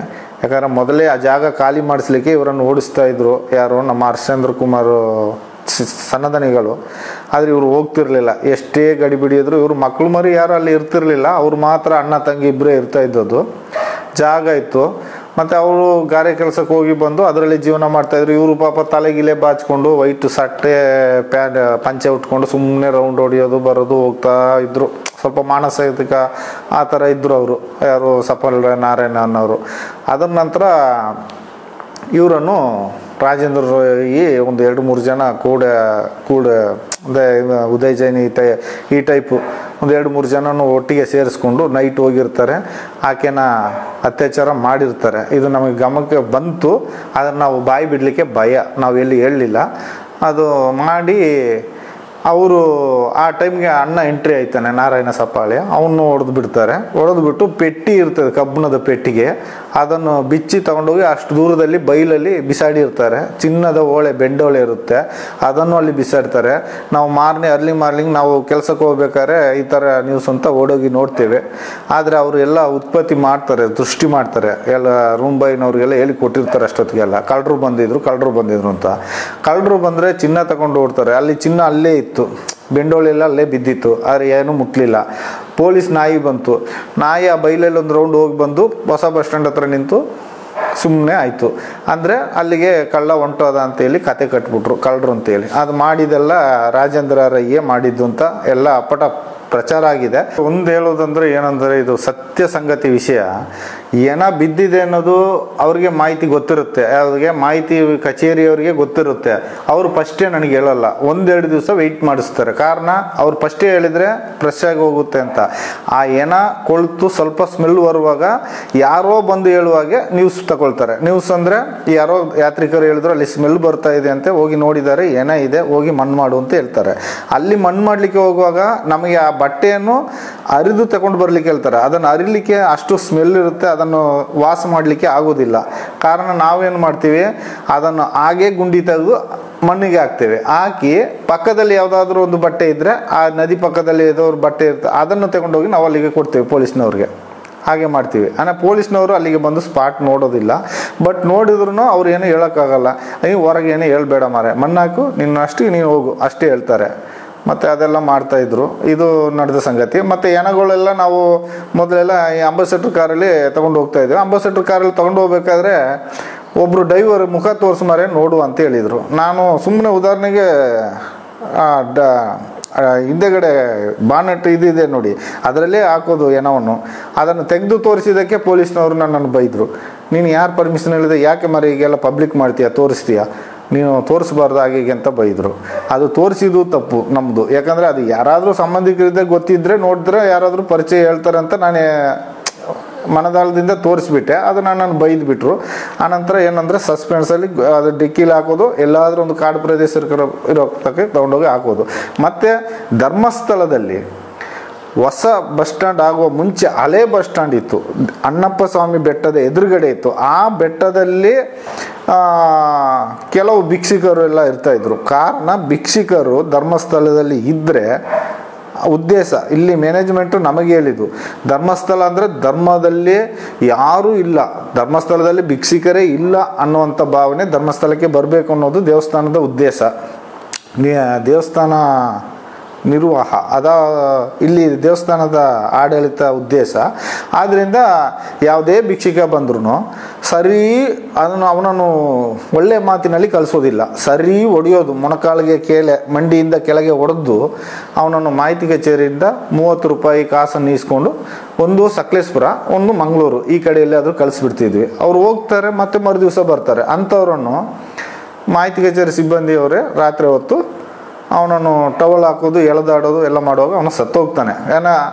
A: ಯಾಕಂದರೆ ಮೊದಲೇ ಆ ಜಾಗ ಖಾಲಿ ಮಾಡಿಸ್ಲಿಕ್ಕೆ ಇವರನ್ನು ಓಡಿಸ್ತಾ ಇದ್ರು. ಯಾರು, ನಮ್ಮ ಹರ್ಷೇಂದ್ರ ಕುಮಾರ್ ಸನ್ನದನಿಗಳು. ಆದರೆ ಇವರು ಹೋಗ್ತಿರ್ಲಿಲ್ಲ, ಎಷ್ಟೇ ಗಡಿ ಬಿಡಿದ್ರು. ಇವರು ಮಕ್ಕಳು ಮರಿ ಯಾರು ಅಲ್ಲಿ ಇರ್ತಿರ್ಲಿಲ್ಲ, ಅವ್ರು ಮಾತ್ರ ಅಣ್ಣ ತಂಗಿ ಇಬ್ಬರೇ ಇರ್ತಾ ಇದ್ದದ್ದು. ಜಾಗ ಇತ್ತು. ಮತ್ತು ಅವರು ಗಾರೆ ಕೆಲಸಕ್ಕೆ ಹೋಗಿ ಬಂದು ಅದರಲ್ಲಿ ಜೀವನ ಮಾಡ್ತಾಯಿದ್ರು. ಇವರು ಪಾಪ ತಲೆಗಿಲೆ ಬಾಚ್ಕೊಂಡು ವೈಟ್ ಸಟ್ಟೆ ಪಂಚೆ ಉಟ್ಕೊಂಡು ಸುಮ್ಮನೆ ರೌಂಡ್ ಹೊಡಿಯೋದು, ಬರೋದು, ಹೋಗ್ತಾ ಇದ್ದರು. ಸ್ವಲ್ಪ ಮಾನಸಿಕ ಆ ಥರ ಇದ್ದರು ಅವರು, ಯಾರು ಸಫಲ್ ನಾರಾಯಣ ಅನ್ನೋರು. ಅದರ ನಂತರ ಇವರನ್ನು ರಾಜೇಂದ್ರ ಒಂದು 2-3 ಜನ ಕೂಡ ಅಂದರೆ ಉದಯ್ ಜೈನ್ ಈ ಟೈಪು ಒಂದು 2-3 ಜನನು ಒಟ್ಟಿಗೆ ಸೇರಿಸ್ಕೊಂಡು ನೈಟ್ ಹೋಗಿರ್ತಾರೆ. ಆಕೆನ ಅತ್ಯಾಚಾರ ಮಾಡಿರ್ತಾರೆ. ಇದು ನಮಗೆ ಗಮನಕ್ಕೆ ಬಂತು, ಅದನ್ನು ನಾವು ಬಾಯಿ ಬಿಡಲಿಕ್ಕೆ ಭಯ, ನಾವು ಎಲ್ಲಿ ಹೇಳಲಿಲ್ಲ. ಅದು ಮಾಡಿ ಅವರು ಆ ಟೈಮ್ಗೆ ಅಣ್ಣ ಎಂಟ್ರಿ ಆಯ್ತಾನೆ, ನಾರಾಯಣ ಸಪ್ಪಾಳೆ, ಅವನು ಹೊಡೆದು ಬಿಡ್ತಾರೆ. ಹೊಡೆದ್ಬಿಟ್ಟು ಪೆಟ್ಟಿ ಇರ್ತದೆ, ಕಬ್ಬಿಣದ ಪೆಟ್ಟಿಗೆ, ಅದನ್ನು ಬಿಚ್ಚಿ ತಗೊಂಡೋಗಿ ಅಷ್ಟು ದೂರದಲ್ಲಿ ಬೈಲಲ್ಲಿ ಬಿಸಾಡಿರ್ತಾರೆ. ಚಿನ್ನದ ಓಳೆ, ಬೆಂಡೋಳೆ ಇರುತ್ತೆ, ಅದನ್ನು ಅಲ್ಲಿ ಬಿಸಾಡ್ತಾರೆ. ನಾವು ಅರ್ಲಿ ಮಾರ್ನಿಂಗ್ ನಾವು ಕೆಲಸಕ್ಕೆ ಹೋಗ್ಬೇಕಾದ್ರೆ ಈ ಥರ ನ್ಯೂಸ್ ಅಂತ ಓಡೋಗಿ ನೋಡ್ತೇವೆ. ಆದರೆ ಅವರು ಎಲ್ಲ ಉತ್ಪತ್ತಿ ಮಾಡ್ತಾರೆ, ದೃಷ್ಟಿ ಮಾಡ್ತಾರೆ, ಎಲ್ಲ ರೂಂಬೈನವ್ರಿಗೆಲ್ಲ ಹೇಳಿ ಕೊಟ್ಟಿರ್ತಾರೆ ಅಷ್ಟೊತ್ತಿಗೆಲ್ಲ. ಕಳ್ಳರು ಬಂದಿದ್ರು ಅಂತ. ಕಳ್ಳರು ಬಂದರೆ ಚಿನ್ನ ತಗೊಂಡು ಓಡ್ತಾರೆ. ಅಲ್ಲಿ ಚಿನ್ನ ಅಲ್ಲೇ ಇತ್ತು, ಬೆಂಡೋಳೆಲ್ಲ ಅಲ್ಲೇ ಬಿದ್ದಿತ್ತು, ಆದರೆ ಏನೂ ಮುಟ್ಲಿಲ್ಲ. ಪೊಲೀಸ್ ನಾಯಿ ಬಂತು, ನಾಯಿ ಆ ಬೈಲಲ್ಲಿ ಒಂದು ರೌಂಡ್ ಹೋಗಿ ಬಂದು ಹೊಸ ಬಸ್ ಸ್ಟ್ಯಾಂಡ್ ಹತ್ರ ನಿಂತು ಸುಮ್ಮನೆ ಆಯಿತು. ಅಂದರೆ ಅಲ್ಲಿಗೆ ಕಳ್ಳ ಹೊಂಟೋದ ಅಂತೇಳಿ ಕತೆ ಕಟ್ಬಿಟ್ರು ಕಳ್ಳರು ಅಂತೇಳಿ. ಅದು ಮಾಡಿದೆಲ್ಲ ರಾಜೇಂದ್ರ ರೈಯೇ ಮಾಡಿದ್ದು ಅಂತ ಎಲ್ಲ ಅಪ್ಪಟ ಪ್ರಚಾರ ಆಗಿದೆ. ಒಂದು ಹೇಳೋದಂದ್ರೆ ಏನಂದರೆ, ಇದು ಸತ್ಯ ಸಂಗತಿ ವಿಷಯ. ಏನ ಬಿದ್ದಿದೆ ಅನ್ನೋದು ಅವ್ರಿಗೆ ಮಾಹಿತಿ ಗೊತ್ತಿರುತ್ತೆ, ಅವ್ರಿಗೆ ಮಾಹಿತಿ ಕಚೇರಿಯವ್ರಿಗೆ ಗೊತ್ತಿರುತ್ತೆ. ಅವರು ಫಸ್ಟೇ ನನಗೆ ಹೇಳಲ್ಲ, 1-2 ದಿವಸ ವೆಯ್ಟ್ ಮಾಡಿಸ್ತಾರೆ. ಕಾರಣ ಅವ್ರು ಫಸ್ಟೇ ಹೇಳಿದರೆ ಫ್ರೆಶ್ ಆಗಿ ಹೋಗುತ್ತೆ ಅಂತ. ಆ ಏನ ಕೊಳ್ತು ಸ್ವಲ್ಪ ಸ್ಮೆಲ್ ಬರುವಾಗ ಯಾರೋ ಬಂದು ಹೇಳುವಾಗೆ ನ್ಯೂಸ್ ತಗೊಳ್ತಾರೆ. ನ್ಯೂಸ್ ಅಂದರೆ ಯಾರೋ ಯಾತ್ರಿಕರು ಹೇಳಿದ್ರು ಅಲ್ಲಿ ಸ್ಮೆಲ್ ಬರ್ತಾ ಇದೆ ಅಂತ, ಹೋಗಿ ನೋಡಿದ್ದಾರೆ, ಏನ ಇದೆ, ಹೋಗಿ ಮಣ್ಣು ಮಾಡು ಅಂತ ಹೇಳ್ತಾರೆ. ಅಲ್ಲಿ ಮಣ್ಣು ಮಾಡಲಿಕ್ಕೆ ಹೋಗುವಾಗ ನಮಗೆ ಆ ಬಟ್ಟೆಯನ್ನು ಅರಿದು ತಗೊಂಡು ಬರ್ಲಿಕ್ಕೆ ಹೇಳ್ತಾರೆ. ಅದನ್ನು ಅರಿಲಿಕ್ಕೆ ಅಷ್ಟು ಸ್ಮೆಲ್ ಇರುತ್ತೆ, ಅದನ್ನು ವಾಸ ಮಾಡಲಿಕ್ಕೆ ಆಗೋದಿಲ್ಲ. ಕಾರಣ ನಾವೇನು ಮಾಡ್ತೀವಿ, ಅದನ್ನು ಹಾಗೆ ಗುಂಡಿ ತೆಗೆದು ಮಣ್ಣಿಗೆ ಹಾಕ್ತೇವೆ. ಹಾಕಿ ಪಕ್ಕದಲ್ಲಿ ಯಾವುದಾದ್ರೂ ಒಂದು ಬಟ್ಟೆ ಇದ್ದರೆ, ಆ ನದಿ ಪಕ್ಕದಲ್ಲಿ ಏದೋರು ಬಟ್ಟೆ ಇರುತ್ತೆ, ಅದನ್ನು ತಗೊಂಡೋಗಿ ನಾವು ಅಲ್ಲಿಗೆ ಕೊಡ್ತೇವೆ ಪೊಲೀಸ್ನವ್ರಿಗೆ. ಹಾಗೆ ಮಾಡ್ತೀವಿ. ಅಂದರೆ ಪೊಲೀಸ್ನವರು ಅಲ್ಲಿಗೆ ಬಂದು ಸ್ಪಾಟ್ ನೋಡೋದಿಲ್ಲ. ಬಟ್ ನೋಡಿದ್ರು ಅವ್ರು ಏನು ಹೇಳೋಕ್ಕಾಗಲ್ಲ, ನೀವು ಹೊರಗೆ ಏನು ಹೇಳ್ಬೇಡ ಮಾರೆ, ಮಣ್ಣಾಕು, ನಿನ್ನಷ್ಟು ನೀನು ಹೋಗು ಅಷ್ಟೇ ಹೇಳ್ತಾರೆ. ಮತ್ತು ಅದೆಲ್ಲ ಮಾಡ್ತಾಯಿದ್ರು. ಇದು ನಡೆದ ಸಂಗತಿ. ಮತ್ತು ಎನಗಳೆಲ್ಲ ನಾವು ಮೊದಲೆಲ್ಲ ಈ ಅಂಬಾಸೆಡರ್ ಕಾರಲ್ಲಿ ತೊಗೊಂಡು ಹೋಗ್ತಾಯಿದ್ವಿ. ಅಂಬಾಸೆಡರ್ ಕಾರಲ್ಲಿ ತೊಗೊಂಡು ಹೋಗ್ಬೇಕಾದ್ರೆ ಒಬ್ಬರು ಡ್ರೈವರ್ ಮುಖ ತೋರಿಸ್ಮಾರೆ ನೋಡು ಅಂತ ಹೇಳಿದರು. ನಾನು ಸುಮ್ಮನೆ ಉದಾಹರಣೆಗೆ ಹಿಂದೆಗಡೆ ಬಾನೆಟ್ ಇದಿದೆ ನೋಡಿ, ಅದರಲ್ಲೇ ಹಾಕೋದು ಏನವನ್ನು, ಅದನ್ನು ತೆಗೆದು ತೋರಿಸಿದ್ದಕ್ಕೆ ಪೊಲೀಸ್ನವರು ನನ್ನನ್ನು ಬೈದರು. ನೀನು ಯಾರು ಪರ್ಮಿಷನ್ ಹೇಳಿದೆ, ಯಾಕೆ ಮರಿ ಈಗೆಲ್ಲ ಪಬ್ಲಿಕ್ ಮಾಡ್ತೀಯಾ, ತೋರಿಸ್ತೀಯಾ, ನೀನು ತೋರಿಸ್ಬಾರ್ದು ಹಾಗೆ ಅಂತ ಬೈದರು. ಅದು ತೋರಿಸಿದ್ದು ತಪ್ಪು ನಮ್ಮದು. ಯಾಕಂದರೆ ಅದು ಯಾರಾದರೂ ಸಂಬಂಧಿಕರಿದ್ದ ಗೊತ್ತಿದ್ದರೆ ನೋಡಿದ್ರೆ ಯಾರಾದರೂ ಪರಿಚಯ ಹೇಳ್ತಾರೆ ಅಂತ ನಾನು ಮನದಾಳದಿಂದ ತೋರಿಸ್ಬಿಟ್ಟೆ. ಅದು ನನ್ನನ್ನು ಬೈದ್ಬಿಟ್ರು. ಆನಂತರ ಏನಂದರೆ ಸಸ್ಪೆನ್ಸಲ್ಲಿ ಅದು ಡಿಕ್ಕಿಲಿ ಹಾಕೋದು, ಎಲ್ಲಾದರೂ ಒಂದು ಕಾಡು ಪ್ರದೇಶ ಇರೋ ತಕ್ಕ ತಗೊಂಡೋಗಿ ಹಾಕೋದು. ಮತ್ತು ಧರ್ಮಸ್ಥಳದಲ್ಲಿ ಹೊಸ ಬಸ್ ಸ್ಟ್ಯಾಂಡ್ ಆಗುವ ಮುಂಚೆ ಹಳೆ ಬಸ್ ಸ್ಟ್ಯಾಂಡ್ ಇತ್ತು, ಅಣ್ಣಪ್ಪ ಸ್ವಾಮಿ ಬೆಟ್ಟದ ಎದುರುಗಡೆ ಇತ್ತು. ಆ ಬೆಟ್ಟದಲ್ಲಿ ಕೆಲವು ಭಿಕ್ಷುಕರು ಎಲ್ಲ ಇರ್ತಾಯಿದ್ರು. ಕಾರಣ ಭಿಕ್ಷುಕರು ಧರ್ಮಸ್ಥಳದಲ್ಲಿ ಇದ್ದರೆ ಉದ್ದೇಶ, ಇಲ್ಲಿ ಮ್ಯಾನೇಜ್ಮೆಂಟು ನಮಗೆ ಹೇಳಿದ್ದು, ಧರ್ಮಸ್ಥಳ ಅಂದರೆ ಧರ್ಮದಲ್ಲಿ ಯಾರೂ ಇಲ್ಲ, ಧರ್ಮಸ್ಥಳದಲ್ಲಿ ಭಿಕ್ಷುಕರೇ ಇಲ್ಲ ಅನ್ನುವಂಥ ಭಾವನೆ, ಧರ್ಮಸ್ಥಳಕ್ಕೆ ಬರಬೇಕು ಅನ್ನೋದು ದೇವಸ್ಥಾನದ ಉದ್ದೇಶ, ದೇವಸ್ಥಾನ ನಿರ್ವಾಹ ಇಲ್ಲಿ ದೇವಸ್ಥಾನದ ಆಡಳಿತ ಉದ್ದೇಶ. ಆದ್ದರಿಂದ ಯಾವುದೇ ಭಿಕ್ಷುಕ ಬಂದ್ರೂ ಸರಿ ಅವನನ್ನು ಒಳ್ಳೆ ಮಾತಿನಲ್ಲಿ ಕಳಿಸೋದಿಲ್ಲ, ಸರಿ ಹೊಡೆಯೋದು, ಮೊಣಕಾಲಿಗೆ ಮಂಡಿಯಿಂದ ಕೆಳಗೆ ಹೊಡೆದು ಅವನನ್ನು ಮಾಹಿತಿ ಕಚೇರಿಯಿಂದ 30 ರೂಪಾಯಿ ಕಾಸನ್ನು ಈಸ್ಕೊಂಡು ಒಂದು ಸಕಲೇಶ್ಪುರ, ಒಂದು ಮಂಗಳೂರು, ಈ ಕಡೆಯಲ್ಲಿ ಆದರೂ ಕಳಿಸ್ಬಿಡ್ತಿದ್ವಿ. ಅವ್ರು ಹೋಗ್ತಾರೆ, ಮತ್ತೆ ಮರುದಿವಸ ಬರ್ತಾರೆ. ಅಂಥವ್ರನ್ನು ಮಾಹಿತಿ ಕಚೇರಿ ಸಿಬ್ಬಂದಿಯವರೇ ರಾತ್ರಿ ಹೊತ್ತು ಅವನನ್ನು ಟವಲ್ ಹಾಕೋದು, ಎಳೆದಾಡೋದು ಎಲ್ಲ ಮಾಡುವಾಗ ಅವನು ಸತ್ತೋಗ್ತಾನೆ. ಏನ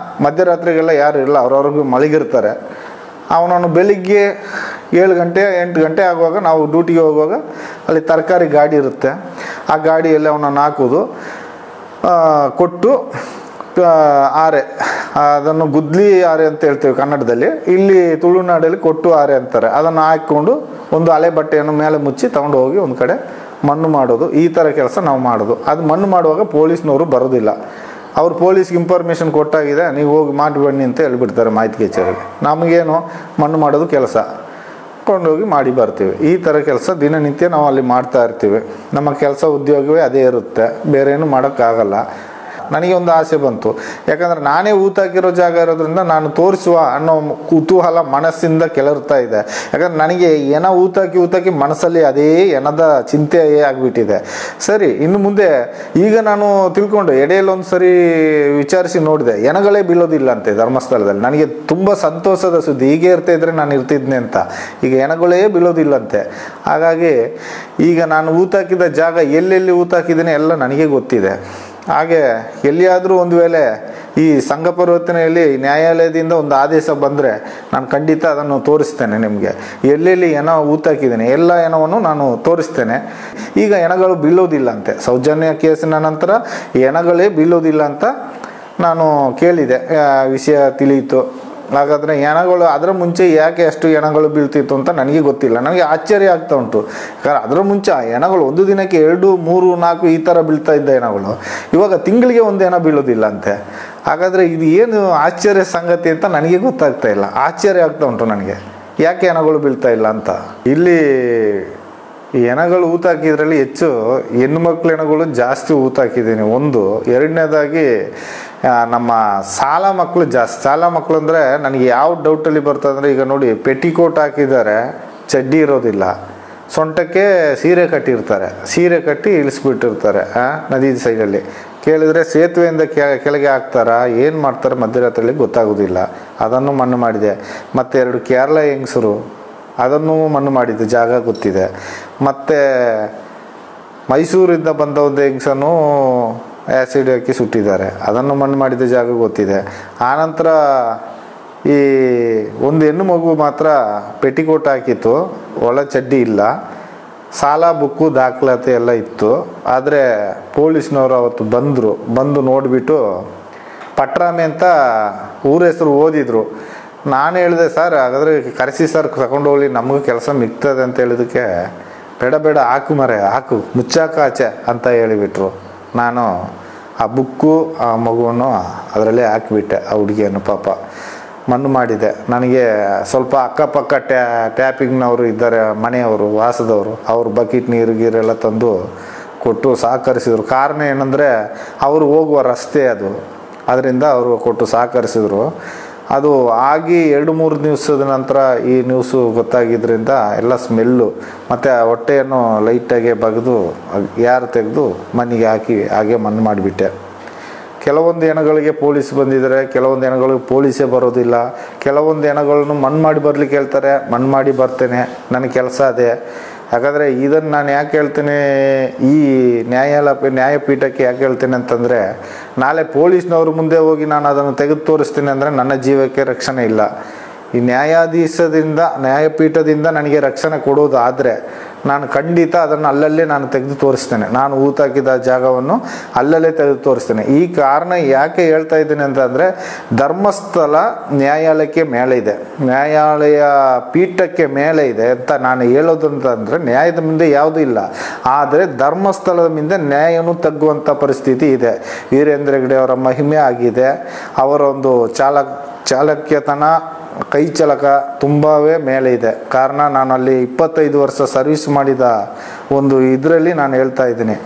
A: ಮಧ್ಯರಾತ್ರಿಗೆಲ್ಲ ಯಾರು ಇಲ್ಲ, ಅವ್ರವ್ರಿಗೂ ಮಲಗಿರ್ತಾರೆ. ಅವನನ್ನು ಬೆಳಿಗ್ಗೆ 7 ಗಂಟೆ 8 ಗಂಟೆ ಆಗುವಾಗ ನಾವು ಡ್ಯೂಟಿಗೆ ಹೋಗುವಾಗ ಅಲ್ಲಿ ತರಕಾರಿ ಗಾಡಿ ಇರುತ್ತೆ, ಆ ಗಾಡಿಯಲ್ಲಿ ಅವನನ್ನು ಹಾಕೋದು, ಕೊಟ್ಟು ಆರೆ, ಅದನ್ನು ಗುದ್ಲಿ ಆರೆ ಅಂತ ಹೇಳ್ತೇವೆ ಕನ್ನಡದಲ್ಲಿ, ಇಲ್ಲಿ ತುಳುನಾಡಲ್ಲಿ ಕೊಟ್ಟು ಆರೆ ಅಂತಾರೆ. ಅದನ್ನು ಹಾಕ್ಕೊಂಡು ಒಂದು ಹಳೆ ಬಟ್ಟೆಯನ್ನು ಮೇಲೆ ಮುಚ್ಚಿ ತಗೊಂಡು ಹೋಗಿ ಒಂದು ಕಡೆ ಮಣ್ಣು ಮಾಡೋದು. ಈ ಥರ ಕೆಲಸ ನಾವು ಮಾಡೋದು. ಅದು ಮಣ್ಣು ಮಾಡುವಾಗ ಪೊಲೀಸ್ನವರು ಬರೋದಿಲ್ಲ. ಅವ್ರು ಪೊಲೀಸ್ಗೆ ಇನ್ಫಾರ್ಮೇಷನ್ ಕೊಟ್ಟಾಗಿದೆ, ನೀವು ಹೋಗಿ ಮಾಡಿ ಬನ್ನಿ ಅಂತ ಹೇಳ್ಬಿಡ್ತಾರೆ ಮಾಹಿತಿ ಕಚೇರಿಗೆ. ನಮಗೇನು ಮಣ್ಣು ಮಾಡೋದು ಕೆಲಸ, ಕೊಂಡೋಗಿ ಮಾಡಿ ಬರ್ತೀವಿ. ಈ ಥರ ಕೆಲಸ ದಿನನಿತ್ಯ ನಾವು ಅಲ್ಲಿ ಮಾಡ್ತಾ ಇರ್ತೀವಿ. ನಮ್ಮ ಕೆಲಸ ಉದ್ಯೋಗವೇ ಅದೇ ಇರುತ್ತೆ, ಬೇರೆ ಏನು ಮಾಡೋಕ್ಕಾಗಲ್ಲ. ನನಗೆ ಒಂದು ಆಸೆ ಬಂತು, ಯಾಕಂದರೆ ನಾನೇ ಊತಾಕಿರೋ ಜಾಗ ಇರೋದ್ರಿಂದ ನಾನು ತೋರಿಸುವ ಅನ್ನೋ ಕುತೂಹಲ ಮನಸ್ಸಿಂದ ಕೆಳರ್ತಾ ಇದೆ. ಯಾಕಂದರೆ ನನಗೆ ಎನ ಊತಾಕಿ ಮನಸ್ಸಲ್ಲಿ ಅದೇ ಎನದ ಚಿಂತೆ ಆಗಿಬಿಟ್ಟಿದೆ. ಸರಿ, ಇನ್ನು ಮುಂದೆ ಈಗ ನಾನು ತಿಳ್ಕೊಂಡು ಎಡೆಯಲ್ಲೊಂದು ಸರಿ ವಿಚಾರಿಸಿ ನೋಡಿದೆ, ಎನಗಳೇ ಬೀಳೋದಿಲ್ಲ ಅಂತೆ ಧರ್ಮಸ್ಥಳದಲ್ಲಿ. ನನಗೆ ತುಂಬ ಸಂತೋಷದ ಸುದ್ದಿ, ಹೀಗೆ ಇರ್ತಾ ಇದ್ರೆ ನಾನು ಇರ್ತಿದ್ನೆ ಅಂತ. ಈಗ ಎನಗಳೇ ಬೀಳೋದಿಲ್ಲಂತೆ. ಹಾಗಾಗಿ ಈಗ ನಾನು ಊತಾಕಿದ ಜಾಗ ಎಲ್ಲೆಲ್ಲಿ ಊತಾಕಿದ್ದೀನಿ ಎಲ್ಲ ನನಗೆ ಗೊತ್ತಿದೆ. ಹಾಗೆ ಎಲ್ಲಿಯಾದರೂ ಒಂದು ವೇಳೆ ಈ ಸಂಘ ಪರಿವರ್ತನೆಯಲ್ಲಿ ನ್ಯಾಯಾಲಯದಿಂದ ಒಂದು ಆದೇಶ ಬಂದರೆ ನಾನು ಖಂಡಿತ ಅದನ್ನು ತೋರಿಸ್ತೇನೆ ನಿಮಗೆ. ಎಲ್ಲೆಲ್ಲಿ ಹೆಣ ಊತಾಕಿದ್ದೇನೆ ಎಲ್ಲ ಹೆಣವನ್ನು ನಾನು ತೋರಿಸ್ತೇನೆ. ಈಗ ಹೆಣಗಳು ಬೀಳೋದಿಲ್ಲ ಅಂತೆ, ಸೌಜನ್ಯ ಕೇಸಿನ ನಂತರ ಹೆಣಗಳೇ ಬೀಳೋದಿಲ್ಲ ಅಂತ ನಾನು ಕೇಳಿದೆ, ವಿಷಯ ತಿಳಿಯಿತು. ಹಾಗಾದರೆ ಹೆಣಗಳು ಅದರ ಮುಂಚೆ ಯಾಕೆ ಅಷ್ಟು ಹೆಣಗಳು ಬೀಳ್ತಿತ್ತು ಅಂತ ನನಗೆ ಗೊತ್ತಿಲ್ಲ. ನನಗೆ ಆಶ್ಚರ್ಯ ಆಗ್ತಾ ಉಂಟು. ಯಾಕಂದ್ರೆ ಅದರ ಮುಂಚೆ ಹೆಣಗಳು ಒಂದು ದಿನಕ್ಕೆ 2, 3, 4 ಈ ಥರ ಬೀಳ್ತಾ ಇದ್ದ ಹೆಣಗಳು ಇವಾಗ ತಿಂಗಳಿಗೆ ಒಂದು ಹೆಣ ಬೀಳೋದಿಲ್ಲ ಅಂತೆ. ಹಾಗಾದರೆ ಇದು ಏನು ಆಶ್ಚರ್ಯ ಸಂಗತಿ ಅಂತ ನನಗೆ ಗೊತ್ತಾಗ್ತಾ ಇಲ್ಲ. ಆಶ್ಚರ್ಯ ಆಗ್ತಾ ಉಂಟು ನನಗೆ, ಯಾಕೆ ಹೆಣಗಳು ಬೀಳ್ತಾ ಇಲ್ಲ ಅಂತ. ಇಲ್ಲಿ ಈ ಹೆಣಗಳು ಊತಾಕಿದ್ರಲ್ಲಿ ಹೆಚ್ಚು ಹೆಣ್ಣು ಮಕ್ಕಳ ಹೆಣಗಳು ಜಾಸ್ತಿ ಊತಾಕಿದ್ದೀನಿ ಒಂದು. ಎರಡನೇದಾಗಿ ನಮ್ಮ ಸಾಲ ಮಕ್ಕಳು ಜಾಸ್ತಿ. ಸಾಲ ಮಕ್ಕಳು ಅಂದರೆ ನನಗೆ ಯಾವ ಡೌಟಲ್ಲಿ ಬರ್ತದಂದರೆ, ಈಗ ನೋಡಿ ಪೆಟಿಕೋಟ್ ಹಾಕಿದ್ದಾರೆ, ಚಡ್ಡಿ ಇರೋದಿಲ್ಲ, ಸೊಂಟಕ್ಕೆ ಸೀರೆ ಕಟ್ಟಿರ್ತಾರೆ, ಸೀರೆ ಕಟ್ಟಿ ಇಳಿಸ್ಬಿಟ್ಟಿರ್ತಾರೆ ನದಿ ಸೈಡಲ್ಲಿ. ಕೇಳಿದರೆ ಸೇತುವೆಯಿಂದ ಕೆಳಗೆ ಹಾಕ್ತಾರಾ ಏನು ಮಾಡ್ತಾರೆ ಮಧ್ಯರಾತ್ರಿಯಲ್ಲಿ ಗೊತ್ತಾಗೋದಿಲ್ಲ. ಅದನ್ನು ಮಣ್ಣು ಮಾಡಿದೆ. ಮತ್ತು 2 ಕೇರಳ ಹೆಂಗಸರು ಅದನ್ನು ಮಣ್ಣು ಮಾಡಿದ್ದು ಜಾಗ ಗೊತ್ತಿದೆ. ಮತ್ತು ಮೈಸೂರಿಂದ ಬಂದ ಒಂದು ಹೆಂಗಸನ್ನು ಆ್ಯಸಿಡ್ ಹಾಕಿ ಸುಟ್ಟಿದ್ದಾರೆ, ಅದನ್ನು ಮಣ್ಣು ಮಾಡಿದ ಜಾಗ ಗೊತ್ತಿದೆ. ಆನಂತರ ಈ ಒಂದು ಹೆಣ್ಣು ಮಗು ಮಾತ್ರ ಪೆಟಿಕೋಟ್ ಹಾಕಿತ್ತು, ಒಳ ಚಡ್ಡಿ ಇಲ್ಲ, ಸಾಲ ಬುಕ್ಕು ದಾಖಲಾತಿ ಎಲ್ಲ ಇತ್ತು. ಆದರೆ ಪೊಲೀಸ್ನವರು ಅವತ್ತು ಬಂದು ನೋಡಿಬಿಟ್ಟು ಪಟ್ರಾಮೆ ಅಂತ ಊರ ಹೆಸರು ಓದಿದ್ರು. ನಾನು ಹೇಳಿದೆ, ಸರ್ ಹಾಗಾದರೆ ಕರೆಸಿ ಸರ್ ತಗೊಂಡು ಹೋಗ್ಲಿ, ನಮಗೂ ಕೆಲಸ ಮಿಗ್ತದೆ ಅಂತ ಹೇಳಿದಕ್ಕೆ, ಬೇಡ ಹಾಕು ಮುಚ್ಚಾಕ ಆಚೆ ಅಂತ ಹೇಳಿಬಿಟ್ರು. ನಾನು ಆ ಬುಕ್ಕು ಆ ಮಗುವನ್ನು ಅದರಲ್ಲೇ ಹಾಕಿಬಿಟ್ಟೆ. ಆ ಹುಡುಗಿಯನ್ನು ಪಾಪ ಮಣ್ಣು ಮಾಡಿದೆ. ನನಗೆ ಸ್ವಲ್ಪ ಅಕ್ಕಪಕ್ಕ ಟ್ಯಾಪಿಂಗ್ನವರು ಇದ್ದಾರೆ, ಮನೆಯವರು ವಾಸದವರು, ಅವರು ಬಕೆಟ್ ನೀರು ಗೀರೆಲ್ಲ ತಂದು ಕೊಟ್ಟು ಸಹಕರಿಸಿದರು. ಕಾರಣ ಏನಂದರೆ ಅವರು ಹೋಗುವ ರಸ್ತೆ ಅದು, ಅದರಿಂದ ಅವರು ಕೊಟ್ಟು ಸಹಕರಿಸಿದರು. ಅದು ಆಗಿ 2-3 ದಿವಸದ ನಂತರ ಈ ನ್ಯೂಸು ಗೊತ್ತಾಗಿದ್ದರಿಂದ ಎಲ್ಲ ಸ್ಮೆಲ್ಲು ಮತ್ತು ಹೊಟ್ಟೆಯನ್ನು ಲೈಟಾಗಿ ಬಗೆದು ಯಾರು ತೆಗೆದು ಮಣ್ಣಿಗೆ ಹಾಕಿ ಹಾಗೆ ಮಣ್ಣು ಮಾಡಿಬಿಟ್ಟೆ. ಕೆಲವೊಂದು ಹೆಣಗಳಿಗೆ ಪೊಲೀಸ್ ಬಂದಿದ್ದಾರೆ, ಕೆಲವೊಂದು ಹೆಣಗಳಿಗೆ ಪೊಲೀಸೇ ಬರೋದಿಲ್ಲ. ಕೆಲವೊಂದು ಹೆಣಗಳನ್ನು ಮಣ್ಣು ಮಾಡಿ ಬರ್ಲಿಕ್ಕೆ ಹೇಳ್ತಾರೆ, ಮಣ್ಣು ಮಾಡಿ ಬರ್ತೇನೆ, ನನ್ನ ಕೆಲಸ ಅದೇ. ಯಾಕಂದರೆ ಇದನ್ನು ನಾನು ಯಾಕೆ ಹೇಳ್ತೇನೆ, ಈ ನ್ಯಾಯಪೀಠಕ್ಕೆ ಯಾಕೆ ಹೇಳ್ತೇನೆ ಅಂತಂದರೆ, ನಾಳೆ ಪೊಲೀಸ್ನವ್ರ ಮುಂದೆ ಹೋಗಿ ನಾನು ಅದನ್ನು ತೆಗೆದು ತೋರಿಸ್ತೀನಿ ಅಂದರೆ ನನ್ನ ಜೀವಕ್ಕೆ ರಕ್ಷಣೆ ಇಲ್ಲ. ಈ ನ್ಯಾಯಪೀಠದಿಂದ ನನಗೆ ರಕ್ಷಣೆ ಕೊಡೋದಾದರೆ ನಾನು ಖಂಡಿತ ಅದನ್ನು ಅಲ್ಲಲ್ಲೇ ನಾನು ತೆಗೆದು ತೋರಿಸ್ತೇನೆ. ನಾನು ಊತಾಕಿದ ಜಾಗವನ್ನು ಅಲ್ಲಲ್ಲೇ ತೆಗೆದು ತೋರಿಸ್ತೇನೆ. ಈ ಕಾರಣ ಯಾಕೆ ಹೇಳ್ತಾ ಇದ್ದೀನಿ ಅಂತಂದರೆ, ಧರ್ಮಸ್ಥಳ ನ್ಯಾಯಾಲಯಕ್ಕೆ ಮೇಲೆ ಇದೆ, ನ್ಯಾಯಾಲಯ ಪೀಠಕ್ಕೆ ಮೇಲೆ ಇದೆ ಅಂತ ನಾನು ಹೇಳೋದು ಅಂತಂದರೆ, ನ್ಯಾಯದ ಮುಂದೆ ಯಾವುದೂ ಇಲ್ಲ. ಆದರೆ ಧರ್ಮಸ್ಥಳದ ಮುಂದೆ ನ್ಯಾಯವನ್ನು ತಗ್ಗುವಂಥ ಪರಿಸ್ಥಿತಿ ಇದೆ. ವೀರೇಂದ್ರ ಹೆಗ್ಗಡೆ ಅವರ ಮಹಿಮೆ ಆಗಿದೆ. ಅವರ ಒಂದು ಚಾಲಕ್ಯತನ, ಕೈ ಚಳಕ ತುಂಬವೇ ಮೇಲೆ ಇದೆ. ಕಾರಣ ನಾನು ಅಲ್ಲಿ 25 ವರ್ಷ ಸರ್ವಿಸ್ ಮಾಡಿದ ಒಂದು ಇದರಲ್ಲಿ ನಾನು ಹೇಳ್ತಾ ಇದ್ದೀನಿ.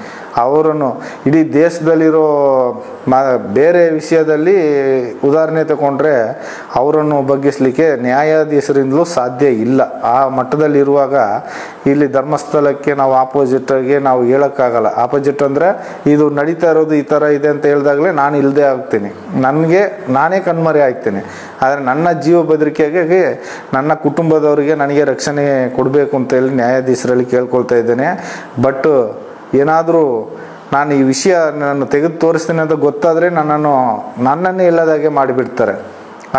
A: ಅವರನ್ನು ಇಡೀ ದೇಶದಲ್ಲಿರೋ ಬೇರೆ ವಿಷಯದಲ್ಲಿ ಉದಾಹರಣೆ ತಗೊಂಡ್ರೆ ಅವರನ್ನು ಬಗ್ಗಿಸಲಿಕ್ಕೆ ನ್ಯಾಯಾಧೀಶರಿಂದಲೂ ಸಾಧ್ಯ ಇಲ್ಲ. ಆ ಮಟ್ಟದಲ್ಲಿರುವಾಗ ಇಲ್ಲಿ ಧರ್ಮಸ್ಥಳಕ್ಕೆ ನಾವು ಆಪೋಸಿಟಾಗಿ ನಾವು ಹೇಳೋಕ್ಕಾಗಲ್ಲ. ಆಪೋಸಿಟ್ ಅಂದರೆ ಇದು ನಡೀತಾ ಇರೋದು ಈ ಥರ ಇದೆ ಅಂತ ಹೇಳಿದಾಗಲೇ ನಾನು ಇಲ್ಲದೆ ಆಗ್ತೀನಿ, ನಾನೇ ಕಣ್ಮರೆ ಆಗ್ತೀನಿ. ಆದರೆ ನನ್ನ ಜೀವ ಬೆದರಿಕೆಗೆ ನನ್ನ ಕುಟುಂಬದವರಿಗೆ ನನಗೆ ರಕ್ಷಣೆ ಕೊಡಬೇಕು ಅಂತ ಹೇಳಿ ನ್ಯಾಯಾಧೀಶರಲ್ಲಿ ಕೇಳ್ಕೊಳ್ತಾ ಇದ್ದೇನೆ. ಬಟ್ ಏನಾದರೂ ನಾನು ಈ ವಿಷಯ ನಾನು ತೆಗೆದು ತೋರಿಸ್ತೀನಿ ಅಂತ ಗೊತ್ತಾದರೆ ನನ್ನನ್ನೇ ಇಲ್ಲದಾಗೆ ಮಾಡಿಬಿಡ್ತಾರೆ.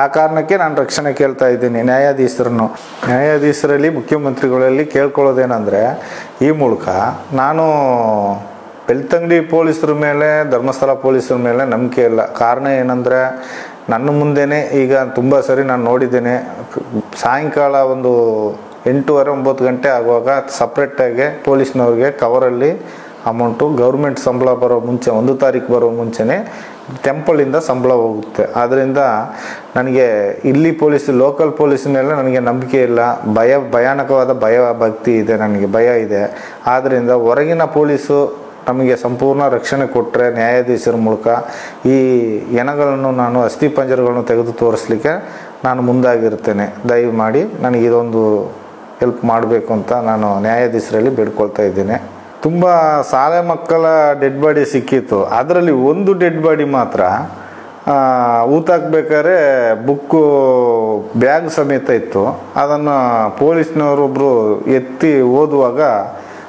A: ಆ ಕಾರಣಕ್ಕೆ ನಾನು ರಕ್ಷಣೆ ಕೇಳ್ತಾ ಇದ್ದೀನಿ ನ್ಯಾಯಾಧೀಶರಲ್ಲಿ, ಮುಖ್ಯಮಂತ್ರಿಗಳಲ್ಲಿ ಕೇಳ್ಕೊಳ್ಳೋದೇನೆಂದರೆ, ಈ ಮೂಲಕ ನಾನು ಬೆಳ್ತಂಗಡಿ ಪೊಲೀಸರ ಮೇಲೆ, ಧರ್ಮಸ್ಥಳ ಪೊಲೀಸರ ಮೇಲೆ ನಂಬಿಕೆ ಇಲ್ಲ. ಕಾರಣ ಏನಂದರೆ, ನನ್ನ ಮುಂದೆನೇ ಈಗ ತುಂಬ ಸರಿ ನಾನು ನೋಡಿದ್ದೇನೆ, ಸಾಯಂಕಾಲ ಒಂದು 8:30-9 ಗಂಟೆ ಆಗುವಾಗ ಸಪ್ರೇಟಾಗಿ ಪೊಲೀಸ್ನವ್ರಿಗೆ ಕವರಲ್ಲಿ ಅಮೌಂಟು ಗೌರ್ಮೆಂಟ್ ಸಂಬಳ ಬರೋ ಮುಂಚೆ 1 ತಾರೀಕು ಬರೋ ಮುಂಚೆನೇ ಟೆಂಪಲಿಂದ ಸಂಬಳ ಹೋಗುತ್ತೆ. ಆದ್ದರಿಂದ ನನಗೆ ಇಲ್ಲಿ ಲೋಕಲ್ ಪೊಲೀಸ್ ಮೇಲೆ ನನಗೆ ನಂಬಿಕೆ ಇಲ್ಲ, ಭಯಾನಕವಾದ ಭಕ್ತಿ ಇದೆ, ನನಗೆ ಭಯ ಇದೆ. ಆದ್ದರಿಂದ ಹೊರಗಿನ ಪೊಲೀಸು ನಮಗೆ ಸಂಪೂರ್ಣ ರಕ್ಷಣೆ ಕೊಟ್ಟರೆ ನ್ಯಾಯಾಧೀಶರ ಮೂಲಕ ಈ ಹೆಣಗಳನ್ನು ನಾನು ಅಸ್ಥಿಪಂಜರಗಳನ್ನು ತೆಗೆದು ತೋರಿಸ್ಲಿಕ್ಕೆ ನಾನು ಮುಂದಾಗಿರ್ತೇನೆ. ದಯಮಾಡಿ ನನಗೆ ಇದೊಂದು ಹೆಲ್ಪ್ ಮಾಡಬೇಕು ಅಂತ ನಾನು ನ್ಯಾಯಾಧೀಶರಲ್ಲಿ ಬೇಡ್ಕೊಳ್ತಾ ಇದ್ದೇನೆ. ತುಂಬ ಶಾಲೆ ಮಕ್ಕಳ ಡೆಡ್ ಬಾಡಿ ಸಿಕ್ಕಿತ್ತು. ಅದರಲ್ಲಿ ಒಂದು ಡೆಡ್ ಬಾಡಿ ಮಾತ್ರ ಊತಾಕ್ಬೇಕಾದ್ರೆ ಬುಕ್ಕು ಬ್ಯಾಗ್ ಸಮೇತ ಇತ್ತು. ಅದನ್ನು ಪೊಲೀಸ್ನವರೊಬ್ಬರು ಎತ್ತಿ ಓದುವಾಗ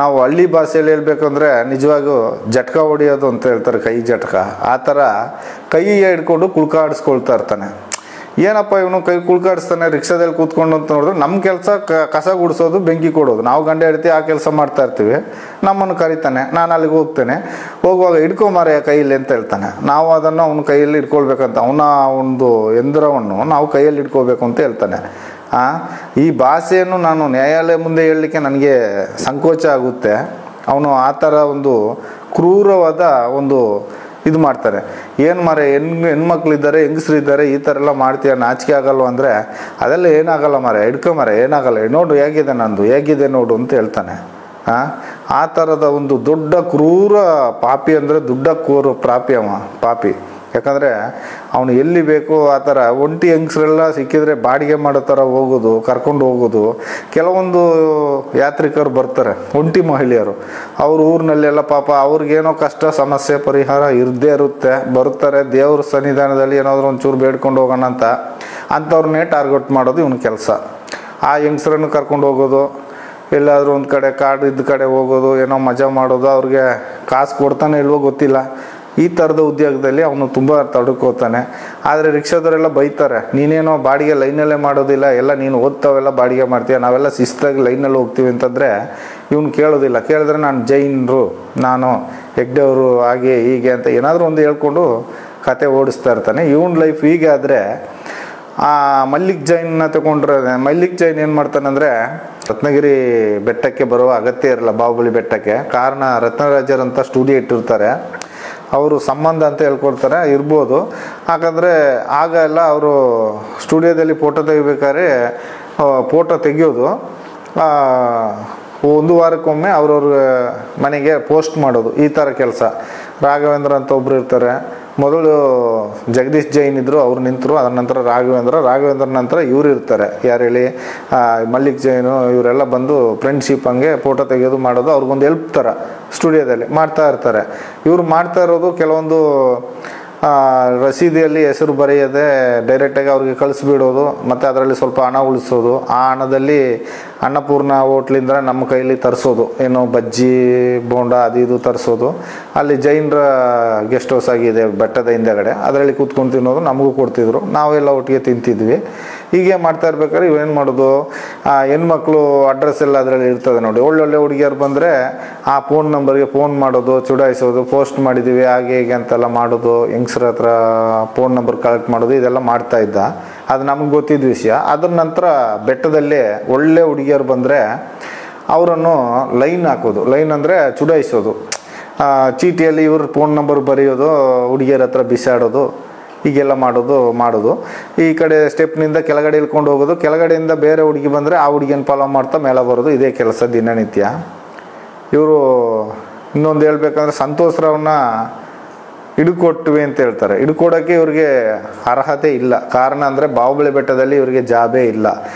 A: ನಾವು ಹಳ್ಳಿ ಭಾಷೆಯಲ್ಲಿ ಹೇಳ್ಬೇಕಂದ್ರೆ ನಿಜವಾಗೂ ಜಟ್ಕ ಹೊಡಿಯೋದು ಅಂತ ಹೇಳ್ತಾರೆ, ಕೈ ಜಟ್ಕ. ಆ ಥರ ಕೈ ಹಿಡ್ಕೊಂಡು ಕುಳ್ಕಾಡಿಸ್ಕೊಳ್ತಾ ಇರ್ತಾನೆ. ಏನಪ್ಪ ಇವನು ಕೈ ಕುಳ್ಕಾಡಿಸ್ತಾನೆ ರಿಕ್ಷಾದಲ್ಲಿ ಕೂತ್ಕೊಂಡು ಅಂತ ನೋಡಿದ್ರೆ ನಮ್ಮ ಕೆಲಸ ಕಸ ಗುಡಿಸೋದು, ಬೆಂಕಿ ಕೊಡೋದು. ನಾವು ಗಂಡ ಹೆಂಡತಿ ಆ ಕೆಲಸ ಮಾಡ್ತಾ ಇರ್ತೀವಿ. ನಮ್ಮನ್ನು ಕರಿತಾನೆ, ನಾನು ಅಲ್ಲಿಗೆ ಹೋಗ್ತೇನೆ. ಹೋಗುವಾಗ ಹಿಡ್ಕೊಂಬಾರೆ ಕೈಯಲ್ಲಿ ಅಂತ ಹೇಳ್ತಾನೆ. ನಾವು ಅದನ್ನು ಅವನ ಕೈಯಲ್ಲಿ ಇಟ್ಕೊಳ್ಬೇಕಂತ, ಅವನ ಒಂದು ಯಂತ್ರವನ್ನು ನಾವು ಕೈಯಲ್ಲಿ ಇಟ್ಕೋಬೇಕು ಅಂತ ಹೇಳ್ತಾನೆ. ಈ ಭಾಷೆಯನ್ನು ನಾನು ನ್ಯಾಯಾಲಯ ಮುಂದೆ ಹೇಳಲಿಕ್ಕೆ ನನಗೆ ಸಂಕೋಚ ಆಗುತ್ತೆ. ಅವನು ಆ ಥರ ಒಂದು ಕ್ರೂರವಾದ ಒಂದು ಇದು ಮಾಡ್ತಾರೆ. ಏನು ಮಾರೆ ಹೆಣ್ಮಕ್ಳಿದ್ದಾರೆ, ಹೆಂಗಸ್ರಿದ್ದಾರೆ, ಈ ಥರ ಎಲ್ಲ ಮಾಡ್ತೀಯ, ನಾಚಿಕೆ ಆಗಲ್ವ ಅಂದರೆ ಅದೆಲ್ಲ ಏನಾಗಲ್ಲ ಮಾರೆ, ಹಿಡ್ಕೊಂಬಾರೆ ಏನಾಗಲ್ಲ, ನೋಡು ಹೇಗಿದೆ ನಂದು, ಹೇಗಿದೆ ನೋಡು ಅಂತ ಹೇಳ್ತಾನೆ. ಆ ಥರದ ಒಂದು ದೊಡ್ಡ ಕ್ರೂರ ಪಾಪಿ ಅಂದರೆ ದೊಡ್ಡ ಕ್ರೂರ ಪಾಪಿ. ಯಾಕಂದರೆ ಅವನು ಎಲ್ಲಿ ಬೇಕೋ ಆ ಥರ ಒಂಟಿ ಹೆಂಗಸರೆಲ್ಲ ಸಿಕ್ಕಿದ್ರೆ ಬಾಡಿಗೆ ಮಾಡೋ ಥರ ಹೋಗೋದು, ಕರ್ಕೊಂಡು ಹೋಗೋದು. ಕೆಲವೊಂದು ಯಾತ್ರಿಕರು ಬರ್ತಾರೆ, ಒಂಟಿ ಮಹಿಳೆಯರು, ಅವ್ರ ಊರಿನಲ್ಲೆಲ್ಲ ಪಾಪ ಅವ್ರಿಗೇನೋ ಕಷ್ಟ ಸಮಸ್ಯೆ ಪರಿಹಾರ ಇರದೇ ಇರುತ್ತೆ, ಬರ್ತಾರೆ ದೇವ್ರ ಸನ್ನಿಧಾನದಲ್ಲಿ ಏನಾದರೂ ಒಂಚೂರು ಬೇಡ್ಕೊಂಡು ಹೋಗೋಣ ಅಂತ, ಅಂಥವ್ರನ್ನೇ ಟಾರ್ಗೆಟ್ ಮಾಡೋದು ಇವನ ಕೆಲಸ. ಆ ಹೆಂಗಸರನ್ನು ಕರ್ಕೊಂಡು ಹೋಗೋದು, ಎಲ್ಲಾದರೂ ಒಂದು ಕಡೆ ಕಾಡು ಇದ್ದ ಕಡೆ ಹೋಗೋದು, ಏನೋ ಮಜಾ ಮಾಡೋದು, ಅವ್ರಿಗೆ ಕಾಸು ಕೊಡ್ತಾನೆ ಇಲ್ವೋ ಗೊತ್ತಿಲ್ಲ. ಈ ಥರದ ಉದ್ಯೋಗದಲ್ಲಿ ಅವನು ತುಂಬ ತಡ್ಕೋತಾನೆ. ಆದರೆ ರಿಕ್ಷಾದವರೆಲ್ಲ ಬೈತಾರೆ, ನೀನೇನೋ ಬಾಡಿಗೆ ಲೈನಲ್ಲೇ ಮಾಡೋದಿಲ್ಲ, ಎಲ್ಲ ನೀನು ಓದ್ತಾವೆಲ್ಲ ಬಾಡಿಗೆ ಮಾಡ್ತೀಯ, ನಾವೆಲ್ಲ ಶಿಸ್ತಾಗಿ ಲೈನಲ್ಲಿ ಹೋಗ್ತೀವಿ ಅಂತಂದರೆ ಇವನು ಕೇಳೋದಿಲ್ಲ. ಕೇಳಿದ್ರೆ ನಾನು ಜೈನರು, ನಾನು ಹೆಗ್ಡೆಯವರು, ಹಾಗೆ ಹೀಗೆ ಅಂತ ಏನಾದರೂ ಒಂದು ಹೇಳ್ಕೊಂಡು ಕತೆ ಓಡಿಸ್ತಾ ಇರ್ತಾನೆ. ಇವನ ಲೈಫ್ ಹೀಗೆ. ಆದರೆ ಆ ಮಲ್ಲಿಕ್ ಜೈನ್ನ ತಗೊಂಡ್ರೆ, ಮಲ್ಲಿಕ್ ಜೈನ್ ಏನು ಮಾಡ್ತಾನಂದರೆ ರತ್ನಗಿರಿ ಬೆಟ್ಟಕ್ಕೆ ಬರುವ ಅಗತ್ಯ ಇರಲ್ಲ, ಬಾಹುಬಲಿ ಬೆಟ್ಟಕ್ಕೆ. ಕಾರಣ ರತ್ನರಾಜರಂತ ಸ್ಟುಡಿಯೋ ಇಟ್ಟಿರ್ತಾರೆ, ಅವರು ಸಂಬಂಧ ಅಂತ ಹೇಳ್ಕೊಡ್ತಾರೆ, ಇರ್ಬೋದು. ಯಾಕಂದರೆ ಆಗ ಎಲ್ಲ ಅವರು ಸ್ಟುಡಿಯೋದಲ್ಲಿ ಫೋಟೋ ತೆಗಿಬೇಕಾದ್ರೆ ಫೋಟೋ ತೆಗಿಯೋದು ಒಂದು ವಾರಕ್ಕೊಮ್ಮೆ ಅವ್ರವ್ರ ಮನೆಗೆ ಪೋಸ್ಟ್ ಮಾಡೋದು, ಈ ಥರ ಕೆಲಸ. ರಾಘವೇಂದ್ರ ಅಂತ ಒಬ್ರು ಇರ್ತಾರೆ. ಮೊದಲು ಜಗದೀಶ್ ಜೈನ್ ಇದ್ದರು, ಅವ್ರು ನಿಂತರು. ಅದರ ನಂತರ ರಾಘವೇಂದ್ರ ನಂತರ ಇವ್ರು ಇರ್ತಾರೆ. ಯಾರು ಹೇಳಿ, ಮಲ್ಲಿಕ್ ಜೈನು, ಇವರೆಲ್ಲ ಬಂದು ಫ್ರೆಂಡ್ಶಿಪ್ ಹಂಗೆ ಫೋಟೋ ತೆಗೆಯೋದು ಮಾಡೋದು, ಅವ್ರಿಗೊಂದು ಹೆಲ್ಪ್ ಥರ ಸ್ಟುಡಿಯೋದಲ್ಲಿ ಮಾಡ್ತಾ ಇರ್ತಾರೆ. ಇವ್ರು ಮಾಡ್ತಾ ಇರೋದು ಕೆಲವೊಂದು ರಸೀದಿಯಲ್ಲಿ ಹೆಸರು ಬರೆಯದೆ ಡೈರೆಕ್ಟಾಗಿ ಅವ್ರಿಗೆ ಕಳಿಸ್ಬಿಡೋದು, ಮತ್ತು ಅದರಲ್ಲಿ ಸ್ವಲ್ಪ ಹಣ ಉಳಿಸೋದು. ಆ ಹಣದಲ್ಲಿ ಅನ್ನಪೂರ್ಣ ಹೋಟ್ಲಿಂದ ನಮ್ಮ ಕೈಲಿ ತರಿಸೋದು, ಏನು ಬಜ್ಜಿ ಬೋಂಡ ಅದು ಇದು ತರಿಸೋದು. ಅಲ್ಲಿ ಜೈನರ ಗೆಸ್ಟ್ ಹೌಸ್ ಆಗಿದೆ ಬೆಟ್ಟದ ಹಿಂದೆಗಡೆ, ಅದರಲ್ಲಿ ಕೂತ್ಕೊಂಡು ತಿನ್ನೋದು, ನಮಗೂ ಕೊಡ್ತಿದ್ರು, ನಾವೆಲ್ಲ ಒಟ್ಟಿಗೆ ತಿಂತಿದ್ವಿ. ಹೀಗೆ ಮಾಡ್ತಾ ಇರ್ಬೇಕಾದ್ರೆ ಇವೇನು ಮಾಡೋದು, ಹೆಣ್ಮಕ್ಳು ಅಡ್ರೆಸ್ ಎಲ್ಲ ಅದರಲ್ಲಿ ಇರ್ತದೆ ನೋಡಿ. ಒಳ್ಳೊಳ್ಳೆ ಹುಡುಗಿಯರು ಬಂದರೆ ಆ ಫೋನ್ ನಂಬರ್ಗೆ ಫೋನ್ ಮಾಡೋದು, ಚುಡಾಯಿಸೋದು, ಪೋಸ್ಟ್ ಮಾಡಿದ್ದೀವಿ ಹಾಗೆ ಹೀಗೆ ಅಂತೆಲ್ಲ ಮಾಡೋದು, ಹೆಂಗಸ್ರ ಹತ್ರ ಫೋನ್ ನಂಬರ್ ಕಲೆಕ್ಟ್ ಮಾಡೋದು, ಇದೆಲ್ಲ ಮಾಡ್ತಾ ಇದ್ದ. ಅದು ನಮ್ಗೆ ಗೊತ್ತಿದ್ದ ವಿಷಯ. ಅದ್ರ ನಂತರ ಬೆಟ್ಟದಲ್ಲಿ ಒಳ್ಳೆ ಹುಡುಗಿಯರು ಬಂದರೆ ಅವರನ್ನು ಲೈನ್ ಹಾಕೋದು. ಲೈನ್ ಅಂದರೆ ಚುಡಾಯಿಸೋದು, ಚೀಟಿಯಲ್ಲಿ ಇವ್ರ ಫೋನ್ ನಂಬರ್ ಬರೆಯೋದು, ಹುಡುಗಿಯರ ಹತ್ರ ಬಿಸಾಡೋದು, ಹೀಗೆಲ್ಲ ಮಾಡೋದು. ಈ ಕಡೆ ಸ್ಟೆಪ್ನಿಂದ ಕೆಳಗಡೆ ಇಳ್ಕೊಂಡು ಹೋಗೋದು, ಕೆಳಗಡೆಯಿಂದ ಬೇರೆ ಹುಡುಗಿ ಬಂದರೆ ಆ ಹುಡುಗಿಯನ್ನು ಫಾಲೋ ಮಾಡ್ತಾ ಮೇಲೆ ಬರೋದು, ಇದೇ ಕೆಲಸ ದಿನನಿತ್ಯ. ಇವರು ಇನ್ನೊಂದು ಹೇಳ್ಬೇಕಂದ್ರೆ ಸಂತೋಷ್ ರಾವ್ನ ಹಿಡ್ಕೊಟ್ವಿ ಅಂತ ಹೇಳ್ತಾರೆ. ಹಿಡ್ಕೊಡೋಕ್ಕೆ ಇವ್ರಿಗೆ ಅರ್ಹತೆ ಇಲ್ಲ. ಕಾರಣ ಅಂದರೆ ಬಾಹುಬಲಿ ಬೆಟ್ಟದಲ್ಲಿ ಇವರಿಗೆ ಜಾಬೇ ಇಲ್ಲ.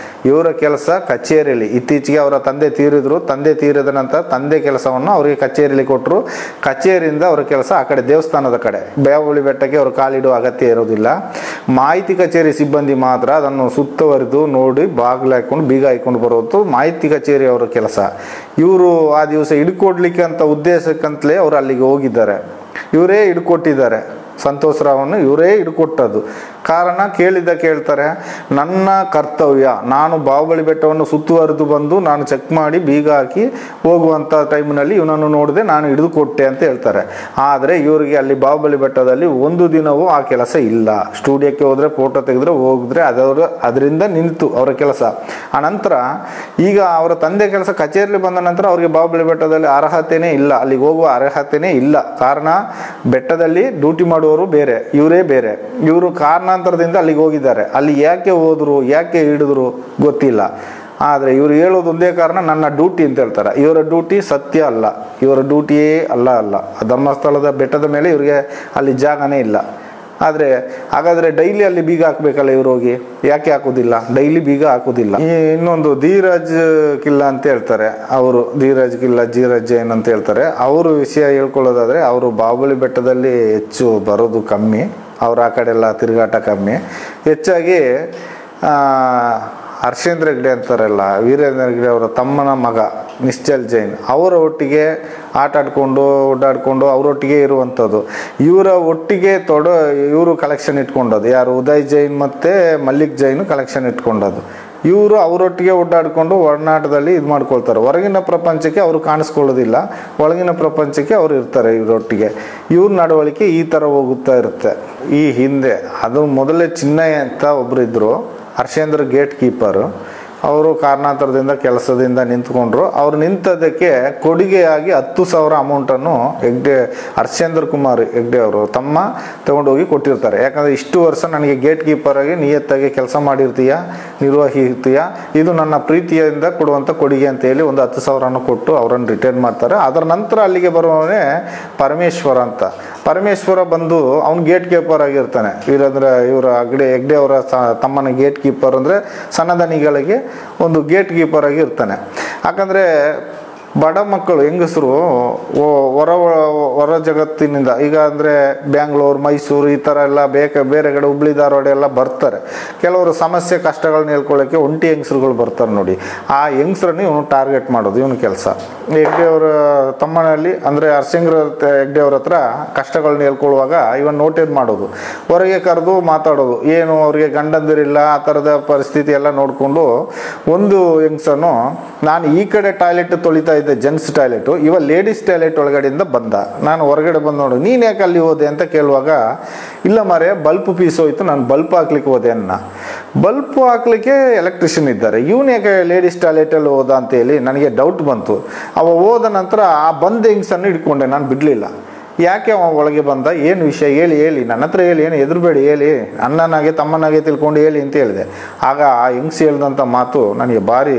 A: ಇವರ ಕೆಲಸ ಕಚೇರಿಯಲ್ಲಿ. ಇತ್ತೀಚೆಗೆ ಅವರ ತಂದೆ ತೀರಿದ್ರು. ತಂದೆ ತೀರಿದ ನಂತರ ತಂದೆ ಕೆಲಸವನ್ನು ಅವರಿಗೆ ಕಚೇರಿಯಲ್ಲಿ ಕೊಟ್ಟರು. ಕಚೇರಿಯಿಂದ ಅವರ ಕೆಲಸ ಆ ಕಡೆ ದೇವಸ್ಥಾನದ ಕಡೆ. ಬಾಹುಬಲಿ ಬೆಟ್ಟಕ್ಕೆ ಅವರು ಕಾಲಿಡುವ ಅಗತ್ಯ ಇರೋದಿಲ್ಲ. ಮಾಹಿತಿ ಕಚೇರಿ ಸಿಬ್ಬಂದಿ ಮಾತ್ರ ಅದನ್ನು ಸುತ್ತುವರಿದು ನೋಡಿ ಬಾಗಿಲು ಹಾಕೊಂಡು ಬೀಗ ಹಾಕೊಂಡು ಬರೋದು ಮಾಹಿತಿ ಕಚೇರಿ ಅವರ ಕೆಲಸ. ಇವರು ಆ ದಿವಸ ಹಿಡ್ಕೊಡ್ಲಿಕ್ಕೆ ಅಂತ ಉದ್ದೇಶಕ್ಕಂತಲೇ ಅವರು ಅಲ್ಲಿಗೆ ಹೋಗಿದ್ದಾರೆ. ಇವರೇ ಹಿಡ್ಕೊಟ್ಟಿದ್ದಾರೆ ಸಂತೋಷ್ ರಾವನ್ನು, ಇವರೇ ಹಿಡ್ಕೊಟ್ಟದ್ದು. ಕಾರಣ ಕೇಳ್ತಾರೆ, ನನ್ನ ಕರ್ತವ್ಯ, ನಾನು ಬಾಹುಬಲಿ ಬೆಟ್ಟವನ್ನು ಸುತ್ತುವರೆದು ಬಂದು ನಾನು ಚೆಕ್ ಮಾಡಿ ಬೀಗ ಹಾಕಿ ಹೋಗುವಂಥ ಟೈಮ್ನಲ್ಲಿ ಇವನನ್ನು ನೋಡಿದೆ, ನಾನು ಹಿಡಿದು ಕೊಟ್ಟೆ ಅಂತ ಹೇಳ್ತಾರೆ. ಆದರೆ ಇವರಿಗೆ ಅಲ್ಲಿ ಬಾಹುಬಲಿ ಬೆಟ್ಟದಲ್ಲಿ ಒಂದು ದಿನವೂ ಆ ಕೆಲಸ ಇಲ್ಲ. ಸ್ಟುಡಿಯೋಕ್ಕೆ ಹೋದರೆ ಫೋಟೋ ತೆಗೆದ್ರೆ ಹೋಗಿದ್ರೆ ಅದರಿಂದ ನಿಂತು ಅವರ ಕೆಲಸ. ಆ ನಂತರ ಈಗ ಅವರ ತಂದೆ ಕೆಲಸ ಕಚೇರಿಯಲ್ಲಿ ಬಂದ ನಂತರ ಅವರಿಗೆ ಬಾಹುಬಲಿ ಬೆಟ್ಟದಲ್ಲಿ ಅರ್ಹತೆಯೇ ಇಲ್ಲ, ಅಲ್ಲಿಗೆ ಹೋಗುವ ಅರ್ಹತೆಯೇ ಇಲ್ಲ. ಕಾರಣ ಬೆಟ್ಟದಲ್ಲಿ ಡ್ಯೂಟಿ ಮಾಡುವವರು ಬೇರೆ, ಇವರೇ ಬೇರೆ. ಇವರು ಕಾರಣಾಂತರದಿಂದ ಅಲ್ಲಿಗೆ ಹೋಗಿದ್ದಾರೆ. ಅಲ್ಲಿ ಯಾಕೆ ಹೋದ್ರು, ಯಾಕೆ ಹಿಡಿದ್ರು ಗೊತ್ತಿಲ್ಲ. ಆದರೆ ಇವರು ಹೇಳೋದು ಒಂದೇ ಕಾರಣ, ನನ್ನ ಡ್ಯೂಟಿ ಅಂತ ಹೇಳ್ತಾರೆ. ಇವರ ಡ್ಯೂಟಿ ಸತ್ಯ ಅಲ್ಲ, ಇವರ ಡ್ಯೂಟಿಯೇ ಅಲ್ಲ. ಧರ್ಮಸ್ಥಳದ ಬೆಟ್ಟದ ಮೇಲೆ ಇವರಿಗೆ ಅಲ್ಲಿ ಜಾಗನೇ ಇಲ್ಲ. ಆದರೆ ಹಾಗಾದರೆ ಡೈಲಿ ಅಲ್ಲಿ ಬೀಗ ಹಾಕಬೇಕಲ್ಲ ಇವರು ಹೋಗಿ, ಯಾಕೆ ಹಾಕೋದಿಲ್ಲ? ಡೈಲಿ ಬೀಗ ಹಾಕೋದಿಲ್ಲ. ಇನ್ನೊಂದು ಧೀರಜ್ ಕಿಲ್ಲ ಅಂತ ಹೇಳ್ತಾರೆ ಅವರು, ಧೀರಜ್ ಕಿಲ್ಲ, ಧೀರಜ್ ಜೈನ್ ಅಂತ ಹೇಳ್ತಾರೆ. ಅವರು ವಿಷಯ ಹೇಳ್ಕೊಳ್ಳೋದಾದರೆ, ಅವರು ಬಾಹುಬಲಿ ಬೆಟ್ಟದಲ್ಲಿ ಹೆಚ್ಚು ಬರೋದು ಕಮ್ಮಿ, ಅವರು ಆ ಕಡೆ ಎಲ್ಲ ತಿರುಗಾಟ ಕಮ್ಮಿ. ಹೆಚ್ಚಾಗಿ ಹರ್ಷೇಂದ್ರ ಹೆಗ್ಡೆ ಅಂತಾರಲ್ಲ, ವೀರೇಂದ್ರ ಹೆಗ್ಡೆ ಅವರ ತಮ್ಮನ ಮಗ ನಿಶ್ಚಲ್ ಜೈನ್, ಅವರ ಒಟ್ಟಿಗೆ ಆಟ ಆಡ್ಕೊಂಡು ಓಡಾಡ್ಕೊಂಡು ಅವರೊಟ್ಟಿಗೆ ಇರುವಂಥದ್ದು. ಇವರ ಒಟ್ಟಿಗೆ ಇವರು ಕಲೆಕ್ಷನ್ ಇಟ್ಕೊಂಡದ್ದು ಯಾರು, ಉದಯ್ ಜೈನ್ ಮತ್ತು ಮಲ್ಲಿಕ್ ಜೈನ್ ಕಲೆಕ್ಷನ್ ಇಟ್ಕೊಂಡದ್ದು. ಇವರು ಅವರೊಟ್ಟಿಗೆ ಓಡಾಡಿಕೊಂಡು ಒಡನಾಟದಲ್ಲಿ ಇದು ಮಾಡ್ಕೊಳ್ತಾರೆ. ಹೊರಗಿನ ಪ್ರಪಂಚಕ್ಕೆ ಅವರು ಕಾಣಿಸ್ಕೊಳ್ಳೋದಿಲ್ಲ, ಒಳಗಿನ ಪ್ರಪಂಚಕ್ಕೆ ಅವರು ಇರ್ತಾರೆ ಇವರೊಟ್ಟಿಗೆ. ಇವ್ರ ನಡವಳಿಕೆ ಈ ಥರ ಹೋಗುತ್ತಾ ಇರುತ್ತೆ. ಈ ಹಿಂದೆ ಅದು ಮೊದಲೇ ಚಿನ್ನಯ್ಯ ಅಂತ ಒಬ್ಬರು ಇದ್ದರು, ಹರ್ಷೇಂದ್ರ ಗೇಟ್ ಕೀಪರು. ಅವರು ಕಾರಣಾಂತರದಿಂದ ಕೆಲಸದಿಂದ ನಿಂತ್ಕೊಂಡ್ರು. ಅವ್ರು ನಿಂತದಕ್ಕೆ ಕೊಡುಗೆಯಾಗಿ 10,000 ಅಮೌಂಟನ್ನು ಹರ್ಷೇಂದ್ರ ಕುಮಾರ್ ಹೆಗ್ಡೆ ಅವರು ತಮ್ಮ ತಗೊಂಡೋಗಿ ಕೊಟ್ಟಿರ್ತಾರೆ. ಯಾಕಂದರೆ ಇಷ್ಟು ವರ್ಷ ನನಗೆ ಗೇಟ್ ಕೀಪರಾಗಿ ನಿಯತ್ತಾಗಿ ಕೆಲಸ ಮಾಡಿರ್ತೀಯ, ನಿರ್ವಹಿರ್ತೀಯ, ಇದು ನನ್ನ ಪ್ರೀತಿಯಿಂದ ಕೊಡುವಂಥ ಕೊಡುಗೆ ಅಂತ ಹೇಳಿ ಒಂದು 10,000 ಕೊಟ್ಟು ಅವರನ್ನು ರಿಟೈರ್ ಮಾಡ್ತಾರೆ. ಅದರ ನಂತರ ಅಲ್ಲಿಗೆ ಬರುವವನೇ ಪರಮೇಶ್ವರ ಅಂತ. ಪರಮೇಶ್ವರ ಬಂದು ಅವ್ನು ಗೇಟ್ ಕೀಪರ್ ಆಗಿರ್ತಾನೆ. ಇವರ ಹೆಗ್ಡೆ ಅವರ ತಮ್ಮನ ಗೇಟ್ ಕೀಪರ್ ಅಂದರೆ ಸಣ್ಣದನಿಗಳಿಗೆ ಒಂದು ಗೇಟ್ ಕೀಪರ್ ಆಗಿ ಇರ್ತಾನೆ. ಯಾಕಂದರೆ ಬಡ ಮಕ್ಕಳು ಹೆಂಗಸರು ಹೊರ ಜಗತ್ತಿನಿಂದ, ಈಗ ಅಂದರೆ ಬ್ಯಾಂಗ್ಳೂರು, ಮೈಸೂರು ಈ ಥರ ಎಲ್ಲ ಬೇರೆ ಕಡೆ ಹುಬ್ಳಿ ಧಾರವಾಡ ಎಲ್ಲ ಬರ್ತಾರೆ. ಕೆಲವರು ಸಮಸ್ಯೆ ಕಷ್ಟಗಳನ್ನ ಹೇಳ್ಕೊಳ್ಳೋಕ್ಕೆ ಒಂಟಿ ಹೆಂಗಸರುಗಳು ಬರ್ತಾರೆ ನೋಡಿ. ಆ ಹೆಂಗಸರನ್ನು ಇವನು ಟಾರ್ಗೆಟ್ ಮಾಡೋದು ಇವನು ಕೆಲಸ. ಹೆಗ್ಡೆಯವರ ತಮ್ಮನಲ್ಲಿ ಅಂದರೆ ಹರ್ಷೇಂದ್ರ ಹೆಗ್ಡೆಯವ್ರ ಹತ್ರ ಕಷ್ಟಗಳನ್ನ ಹೇಳ್ಕೊಳ್ಳುವಾಗ ಇವನ್ ನೋಟೇಟ್ ಮಾಡೋದು, ಹೊರಗೆ ಕರೆದು ಮಾತಾಡೋದು, ಏನು ಅವ್ರಿಗೆ ಗಂಡಂದಿರಿಲ್ಲ ಆ ಥರದ ಪರಿಸ್ಥಿತಿ ಎಲ್ಲ ನೋಡಿಕೊಂಡು ಒಂದು ಹೆಂಗಸನು, ನಾನು ಈ ಕಡೆ ಟಾಯ್ಲೆಟ್ ತೊಳಿತಾ ಇದ್ದೆ, ಜೆಂಟ್ಸ್ ಟಾಯ್ಲೆಟು, ಇವ ಲೇಡೀಸ್ ಟಾಯ್ಲೆಟ್ ಒಳಗಡೆಯಿಂದ ಬಂದ. ನಾನು ಹೊರಗಡೆ ಬಂದು ನೋಡು, ನೀನು ಯಾಕೆ ಅಲ್ಲಿ ಹೋದೆ ಅಂತ ಕೇಳುವಾಗ, ಇಲ್ಲ ಮಾರೆ ಬಲ್ಪ್ ಪೀಸ್ ಹೋಯ್ತು, ನಾನು ಬಲ್ಪ್ ಹಾಕ್ಲಿಕ್ಕೆ ಹೋದೆ ಅನ್ನ. ಬಲ್ಪ್ ಹಾಕ್ಲಿಕ್ಕೆ ಎಲೆಕ್ಟ್ರಿಷಿಯನ್ ಇದ್ದಾರೆ, ಇವನು ಯಾಕೆ ಲೇಡೀಸ್ ಟಾಯ್ಲೆಟಲ್ಲಿ ಹೋದ ಅಂತೇಳಿ ನನಗೆ ಡೌಟ್ ಬಂತು. ಅವ ಹೋದ ನಂತರ ಆ ಬಂದ ಹೆಂಗ್ಸನ್ನು ಹಿಡ್ಕೊಂಡೆ, ನಾನು ಬಿಡಲಿಲ್ಲ. ಯಾಕೆ ಅವ ಒಳಗೆ ಬಂದ, ಏನು ವಿಷಯ ಹೇಳಿ ನನ್ನ ಹತ್ರ ಹೇಳಿ, ಏನು ಹೆದರ್ಬೇಡಿ ಹೇಳಿ, ಅಣ್ಣನಾಗೆ ತಮ್ಮನಾಗೆ ತಿಳ್ಕೊಂಡು ಹೇಳಿ ಅಂತ ಹೇಳಿದೆ. ಆಗ ಆ ಹೆಂಗ್ಸ್ ಹೇಳಿದಂಥ ಮಾತು ನನಗೆ ಭಾರಿ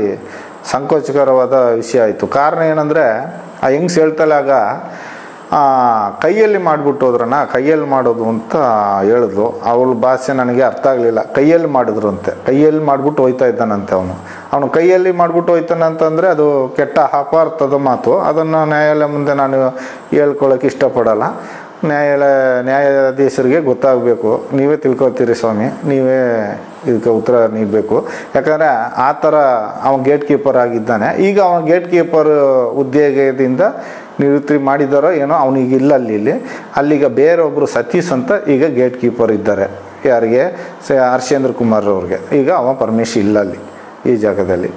A: ಸಂಕೋಚಕರವಾದ ವಿಷಯ ಆಯಿತು. ಕಾರಣ ಏನಂದರೆ, ಆ ಹೆಂಗ್ಸ್ ಹೇಳ್ತಲಾಗ ಕೈಯಲ್ಲಿ ಮಾಡಿಬಿಟ್ಟು ಹೋದ್ರಣ್ಣ, ಕೈಯಲ್ಲಿ ಮಾಡೋದು ಅಂತ ಹೇಳಿದ್ರು. ಅವಳ ಭಾಷೆ ನನಗೆ ಅರ್ಥ ಆಗಲಿಲ್ಲ. ಕೈಯಲ್ಲಿ ಮಾಡಿದ್ರು ಅಂತೆ, ಕೈಯಲ್ಲಿ ಮಾಡಿಬಿಟ್ಟು ಹೋಯ್ತಾ ಇದ್ದಾನಂತೆ ಅವನು ಕೈಯಲ್ಲಿ ಮಾಡಿಬಿಟ್ಟು ಹೋಯ್ತಾನಂತಂದರೆ ಅದು ಕೆಟ್ಟ ಅಪಾರ್ಥದ ಮಾತು. ಅದನ್ನು ನ್ಯಾಯಾಲಯ ಮುಂದೆ ನಾನು ಹೇಳ್ಕೊಳ್ಳೋಕೆ ಇಷ್ಟಪಡಲ್ಲ. ನ್ಯಾಯಾಧೀಶರಿಗೆ ಗೊತ್ತಾಗಬೇಕು, ನೀವೇ ತಿಳ್ಕೊತೀರಿ ಸ್ವಾಮಿ, ನೀವೇ ಇದಕ್ಕೆ ಉತ್ತರ ನೀಡಬೇಕು. ಯಾಕಂದರೆ ಆ ಥರ ಅವನು ಗೇಟ್ ಕೀಪರ್ ಆಗಿದ್ದಾನೆ. ಈಗ ಅವನ ಗೇಟ್ ಕೀಪರ್ ಉದ್ಯೋಗದಿಂದ ನಿವೃತ್ತಿ ಮಾಡಿದಾರೋ ಏನೋ, ಅವನಿಗೆ ಇಲ್ಲ ಅಲ್ಲಿಗ ಬೇರೊಬ್ಬರು ಸತೀಶ್ ಅಂತ ಈಗ ಗೇಟ್ ಕೀಪರ್ ಇದ್ದಾರೆ. ಯಾರಿಗೆ, ಹರ್ಷೇಂದ್ರ ಕುಮಾರ್ ಅವ್ರಿಗೆ. ಈಗ ಅವ ಪರಮೇಶ್ ಇಲ್ಲ ಅಲ್ಲಿ ಈ ಜಾಗದಲ್ಲಿ.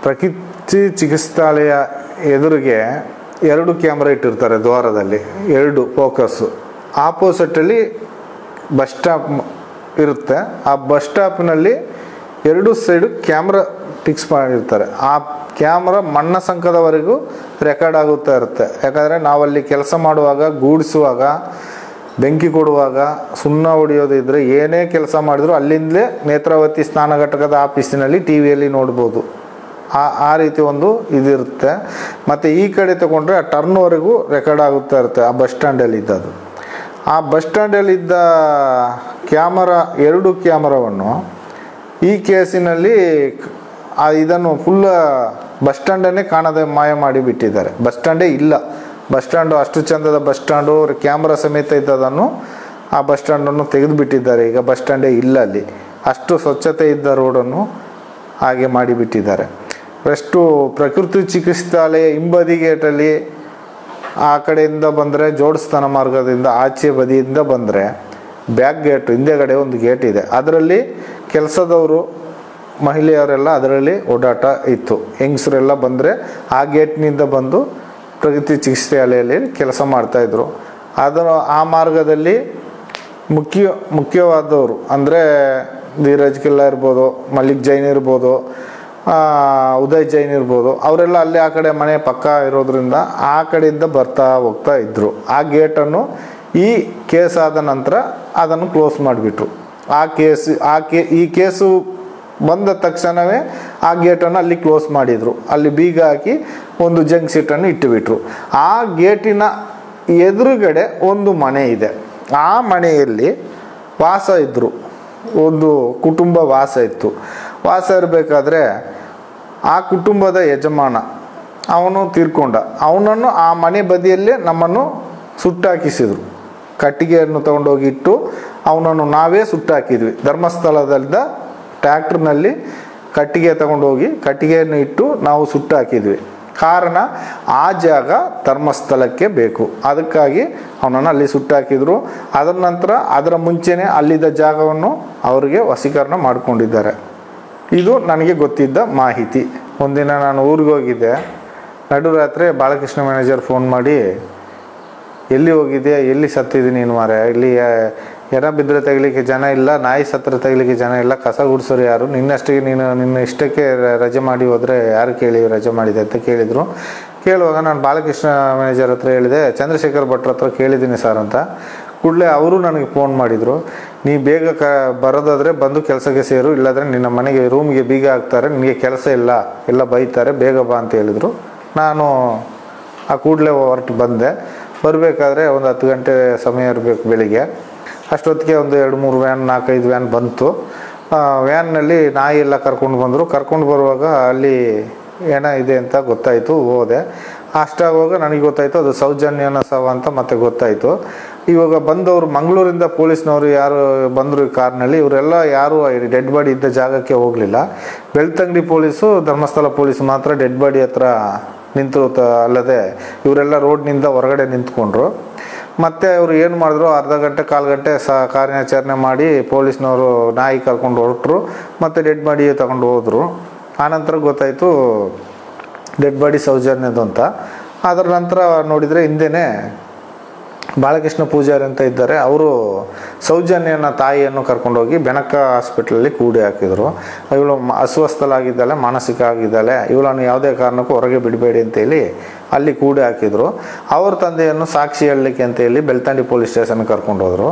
A: ಪ್ರಕೃತಿ ಚಿಕಿತ್ಸಾಲಯ ಎದುರಿಗೆ 2 ಕ್ಯಾಮ್ರಾ ಇಟ್ಟಿರ್ತಾರೆ ದ್ವಾರದಲ್ಲಿ, 2 ಫೋಕಸ್ಸು. ಆಪೋಸಿಟಲ್ಲಿ ಬಸ್ ಸ್ಟಾಪ್ ಇರುತ್ತೆ. ಆ ಬಸ್ ಸ್ಟಾಪ್ನಲ್ಲಿ 2 ಸೈಡು ಕ್ಯಾಮ್ರಾ ಫಿಕ್ಸ್ ಮಾಡಿರ್ತಾರೆ. ಆ ಕ್ಯಾಮ್ರಾ ಮಣ್ಣ ಸಂಕದವರೆಗೂ ರೆಕಾರ್ಡ್ ಆಗುತ್ತಾ ಇರುತ್ತೆ. ಯಾಕಂದರೆ ನಾವಲ್ಲಿ ಕೆಲಸ ಮಾಡುವಾಗ, ಗೂಡಿಸುವಾಗ, ಬೆಂಕಿ ಕೊಡುವಾಗ, ಸುಣ್ಣ ಹೊಡೆಯೋದಿದ್ರೆ, ಏನೇ ಕೆಲಸ ಮಾಡಿದ್ರು ಅಲ್ಲಿಂದಲೇ ನೇತ್ರಾವತಿ ಸ್ನಾನ ಘಟಕದ ಆಫೀಸಿನಲ್ಲಿ ಟಿ ವಿಯಲ್ಲಿ ನೋಡ್ಬೋದು. ಆ ರೀತಿ ಒಂದು ಇದಿರುತ್ತೆ. ಮತ್ತು ಈ ಕಡೆ ತಗೊಂಡ್ರೆ ಆ ಟರ್ನ್ವರೆಗೂ ರೆಕಾರ್ಡ್ ಆಗುತ್ತಾ ಇರುತ್ತೆ ಆ ಬಸ್ ಸ್ಟ್ಯಾಂಡಲ್ಲಿ ಇದ್ದದ್ದು. ಆ ಬಸ್ ಸ್ಟ್ಯಾಂಡಲ್ಲಿದ್ದ ಕ್ಯಾಮರಾ, 2 ಕ್ಯಾಮರಾವನ್ನು ಈ ಕೇಸಿನಲ್ಲಿ ಇದನ್ನು ಫುಲ್ ಬಸ್ ಸ್ಟ್ಯಾಂಡನ್ನೇ ಕಾಣದೆ ಮಾಯ ಮಾಡಿಬಿಟ್ಟಿದ್ದಾರೆ. ಬಸ್ ಸ್ಟ್ಯಾಂಡೇ ಇಲ್ಲ. ಬಸ್ ಸ್ಟ್ಯಾಂಡು ಅಷ್ಟು ಚಂದದ ಬಸ್ ಸ್ಟ್ಯಾಂಡು ಕ್ಯಾಮ್ರಾ ಸಮೇತ ಇದ್ದದನ್ನು ಆ ಬಸ್ ಸ್ಟ್ಯಾಂಡನ್ನು ತೆಗೆದುಬಿಟ್ಟಿದ್ದಾರೆ. ಈಗ ಬಸ್ ಸ್ಟ್ಯಾಂಡೇ ಇಲ್ಲ ಅಲ್ಲಿ. ಅಷ್ಟು ಸ್ವಚ್ಛತೆ ಇದ್ದ ರೋಡನ್ನು ಹಾಗೆ ಮಾಡಿಬಿಟ್ಟಿದ್ದಾರೆ. ಅಷ್ಟು ಪ್ರಕೃತಿ ಚಿಕಿತ್ಸಾಲಯ ಹಿಂಬದಿ ಗೇಟಲ್ಲಿ ಆ ಕಡೆಯಿಂದ ಬಂದರೆ, ಜೋಡಿಸ್ತಾನ ಮಾರ್ಗದಿಂದ ಆಚೆ ಬದಿಯಿಂದ ಬಂದರೆ ಬ್ಯಾಕ್ ಗೇಟ್ ಹಿಂದೆಗಡೆ ಒಂದು ಗೇಟ್ ಇದೆ. ಅದರಲ್ಲಿ ಕೆಲಸದವರು, ಮಹಿಳೆಯರೆಲ್ಲ ಅದರಲ್ಲಿ ಓಡಾಟ ಇತ್ತು. ಹೆಂಗಸರೆಲ್ಲ ಬಂದರೆ ಆ ಗೇಟ್ನಿಂದ ಬಂದು ಪ್ರಗತಿ ಚಿಕಿತ್ಸಾಲಯಲ್ಲಿ ಕೆಲಸ ಮಾಡ್ತಾಯಿದ್ರು. ಅದನ್ನು ಆ ಮಾರ್ಗದಲ್ಲಿ ಮುಖ್ಯವಾದವರು ಅಂದರೆ ಧೀರಜ್ ಕಿಲ್ಲಾ ಇರ್ಬೋದು, ಮಲ್ಲಿಕ್ ಜೈನ್ ಇರ್ಬೋದು, ಉದಯ್ ಜೈನ್ ಇರ್ಬೋದು, ಅವರೆಲ್ಲ ಅಲ್ಲಿ ಆ ಕಡೆ ಮನೆ ಪಕ್ಕ ಇರೋದ್ರಿಂದ ಆ ಕಡೆಯಿಂದ ಬರ್ತಾ ಹೋಗ್ತಾ ಇದ್ದರು. ಆ ಗೇಟನ್ನು ಈ ಕೇಸ್ ಆದ ನಂತರ ಅದನ್ನು ಕ್ಲೋಸ್ ಮಾಡಿಬಿಟ್ರು. ಈ ಕೇಸು ಬಂದ ತಕ್ಷಣವೇ ಆ ಗೇಟನ್ನು ಅಲ್ಲಿ ಕ್ಲೋಸ್ ಮಾಡಿದರು. ಅಲ್ಲಿ ಬೀಗ ಹಾಕಿ ಒಂದು ಜಂಕ್ ಸೀಟನ್ನು ಇಟ್ಟುಬಿಟ್ರು. ಆ ಗೇಟಿನ ಎದುರುಗಡೆ ಒಂದು ಮನೆ ಇದೆ. ಆ ಮನೆಯಲ್ಲಿ ವಾಸ ಇದ್ದರು, ಒಂದು ಕುಟುಂಬ ವಾಸ ಇತ್ತು. ವಾಸ ಇರಬೇಕಾದ್ರೆ ಆ ಕುಟುಂಬದ ಯಜಮಾನ ಅವನು ತೀರ್ಕೊಂಡ. ಅವನನ್ನು ಆ ಮನೆ ಬದಿಯಲ್ಲೇ ನಮ್ಮನ್ನು ಸುಟ್ಟಾಕಿಸಿದರು. ಕಟ್ಟಿಗೆಯನ್ನು ತಗೊಂಡೋಗಿ ಇಟ್ಟು ಅವನನ್ನು ನಾವೇ ಸುಟ್ಟಾಕಿದ್ವಿ. ಧರ್ಮಸ್ಥಳದಿಂದ ಟ್ರ್ಯಾಕ್ಟರ್ನಲ್ಲಿ ಕಟ್ಟಿಗೆ ತಗೊಂಡೋಗಿ ಕಟ್ಟಿಗೆಯನ್ನು ಇಟ್ಟು ನಾವು ಸುಟ್ಟಾಕಿದ್ವಿ. ಕಾರಣ ಆ ಜಾಗ ಧರ್ಮಸ್ಥಳಕ್ಕೆ ಬೇಕು, ಅದಕ್ಕಾಗಿ ಅವನನ್ನು ಅಲ್ಲಿ ಸುಟ್ಟಾಕಿದ್ರು. ಅದರ ನಂತರ ಅದರ ಮುಂಚೆನೇ ಅಲ್ಲಿದ್ದ ಜಾಗವನ್ನು ಅವರಿಗೆ ವಶೀಕರಣ ಮಾಡಿಕೊಂಡಿದ್ದಾರೆ. ಇದು ನನಗೆ ಗೊತ್ತಿದ್ದ ಮಾಹಿತಿ. ಒಂದಿನ ನಾನು ಊರಿಗೆ ಹೋಗಿದ್ದೆ, ನಡುರಾತ್ರಿ ಬಾಲಕೃಷ್ಣ ಮ್ಯಾನೇಜರ್ ಫೋನ್ ಮಾಡಿ, ಎಲ್ಲಿ ಹೋಗಿದ್ದೆ, ಎಲ್ಲಿ ಸತ್ತಿದ್ದೀನಿ ನೀನು ಮಾರೆ, ಇಲ್ಲಿ ಎರ ಬಿದ್ದರೆ ತೆಗಿಲಿಕ್ಕೆ ಜನ ಇಲ್ಲ, ನಾಯಿ ಸತ್ರ ತೆಗಿಲಿಕ್ಕೆ ಜನ ಇಲ್ಲ, ಕಸ ಗುಡಿಸೋರು ಯಾರು, ನಿನ್ನ ಇಷ್ಟಕ್ಕೆ ರಜೆ ಮಾಡಿ ಹೋದರೆ ಯಾರು ಕೇಳಿ ರಜೆ ಮಾಡಿದೆ ಅಂತ ಕೇಳಿದರು. ಕೇಳುವಾಗ ನಾನು ಬಾಲಕೃಷ್ಣ ಮ್ಯಾನೇಜರ್ ಹತ್ರ ಹೇಳಿದೆ, ಚಂದ್ರಶೇಖರ್ ಭಟ್ರ ಹತ್ರ ಕೇಳಿದ್ದೀನಿ ಸರ್ ಅಂತ. ಕೂಡಲೇ ಅವರು ನನಗೆ ಫೋನ್ ಮಾಡಿದರು, ನೀ ಬೇಗ ಬರೋದಾದರೆ ಬಂದು ಕೆಲಸಕ್ಕೆ ಸೇರು, ಇಲ್ಲಾಂದರೆ ನಿನ್ನ ಮನೆಗೆ ರೂಮ್ಗೆ ಬೀಗ ಹಾಕ್ತಾರೆ, ನಿನಗೆ ಕೆಲಸ ಇಲ್ಲ, ಎಲ್ಲ ಬೈತಾರೆ, ಬೇಗ ಬಾ ಅಂತ ಹೇಳಿದರು. ನಾನು ಆ ಕೂಡಲೇ ಹೊರಟು ಬಂದೆ. ಬರಬೇಕಾದ್ರೆ ಒಂದು 10 ಗಂಟೆ ಸಮಯ ಇರಬೇಕು ಬೆಳಿಗ್ಗೆ. ಅಷ್ಟೊತ್ತಿಗೆ ಒಂದು 2-3 ವ್ಯಾನ್ 4-5 ವ್ಯಾನ್ ಬಂತು. ವ್ಯಾನ್ನಲ್ಲಿ ನಾಯಿ ಎಲ್ಲ ಕರ್ಕೊಂಡು ಬಂದರು. ಕರ್ಕೊಂಡು ಬರುವಾಗ ಅಲ್ಲಿ ಏನ ಇದೆ ಅಂತ ಗೊತ್ತಾಯಿತು. ಹೋದೆ. ಅಷ್ಟಾಗುವಾಗ ನನಗೆ ಗೊತ್ತಾಯಿತು ಅದು ಸೌಜನ್ಯನ ಶವ ಅಂತ ಮತ್ತೆ ಗೊತ್ತಾಯಿತು. ಇವಾಗ ಬಂದವರು ಮಂಗಳೂರಿಂದ ಪೊಲೀಸ್ನವರು ಯಾರು ಬಂದರು ಕಾರ್ನಲ್ಲಿ, ಇವರೆಲ್ಲ ಯಾರು ಡೆಡ್ ಬಾಡಿ ಇದ್ದ ಜಾಗಕ್ಕೆ ಹೋಗಲಿಲ್ಲ. ಬೆಳ್ತಂಗಡಿ ಪೊಲೀಸು, ಧರ್ಮಸ್ಥಳ ಪೊಲೀಸು ಮಾತ್ರ ಡೆಡ್ ಬಾಡಿ ಹತ್ರ ನಿಂತರು. ಅಲ್ಲದೆ ಇವರೆಲ್ಲ ರೋಡ್ನಿಂದ ಹೊರಗಡೆ ನಿಂತ್ಕೊಂಡ್ರು. ಮತ್ತು ಅವರು ಏನು ಮಾಡಿದ್ರು, ಅರ್ಧ ಗಂಟೆ 1/4 ಗಂಟೆ ಕಾರ್ಯಾಚರಣೆ ಮಾಡಿ ಪೊಲೀಸ್ನವರು ನಾಯಿ ಕರ್ಕೊಂಡು ಹೊರಟರು. ಮತ್ತು ಡೆಡ್ ಬಾಡಿ ತಗೊಂಡು ಹೋದರು. ಆನಂತರ ಗೊತ್ತಾಯಿತು ಡೆಡ್ ಬಾಡಿ ಸೌಜನ್ಯದು ಅಂತ. ಅದರ ನಂತರ ನೋಡಿದರೆ ಹಿಂದೆನೇ ಬಾಲಕೃಷ್ಣ ಪೂಜಾರಿ ಅಂತ ಇದ್ದಾರೆ, ಅವರು ಸೌಜನ್ಯನ ತಾಯಿಯನ್ನು ಕರ್ಕೊಂಡೋಗಿ ಬೆನಕ ಹಾಸ್ಪಿಟ್ಲಲ್ಲಿ ಕೂಡಿ ಹಾಕಿದರು. ಇವಳು ಅಸ್ವಸ್ಥಲಾಗಿದ್ದಾಳೆ, ಮಾನಸಿಕ ಆಗಿದ್ದಾಳೆ, ಇವಳನ್ನು ಯಾವುದೇ ಕಾರಣಕ್ಕೂ ಹೊರಗೆ ಬಿಡಬೇಡಿ ಅಂತೇಳಿ ಅಲ್ಲಿ ಕೂಡಿ ಹಾಕಿದರು. ಅವ್ರ ತಂದೆಯನ್ನು ಸಾಕ್ಷಿ ಹೇಳಲಿಕ್ಕೆ ಅಂತೇಳಿ ಬೆಳ್ತಂಡಿ ಪೊಲೀಸ್ ಸ್ಟೇಷನ್ಗೆ ಕರ್ಕೊಂಡು ಹೋದರು.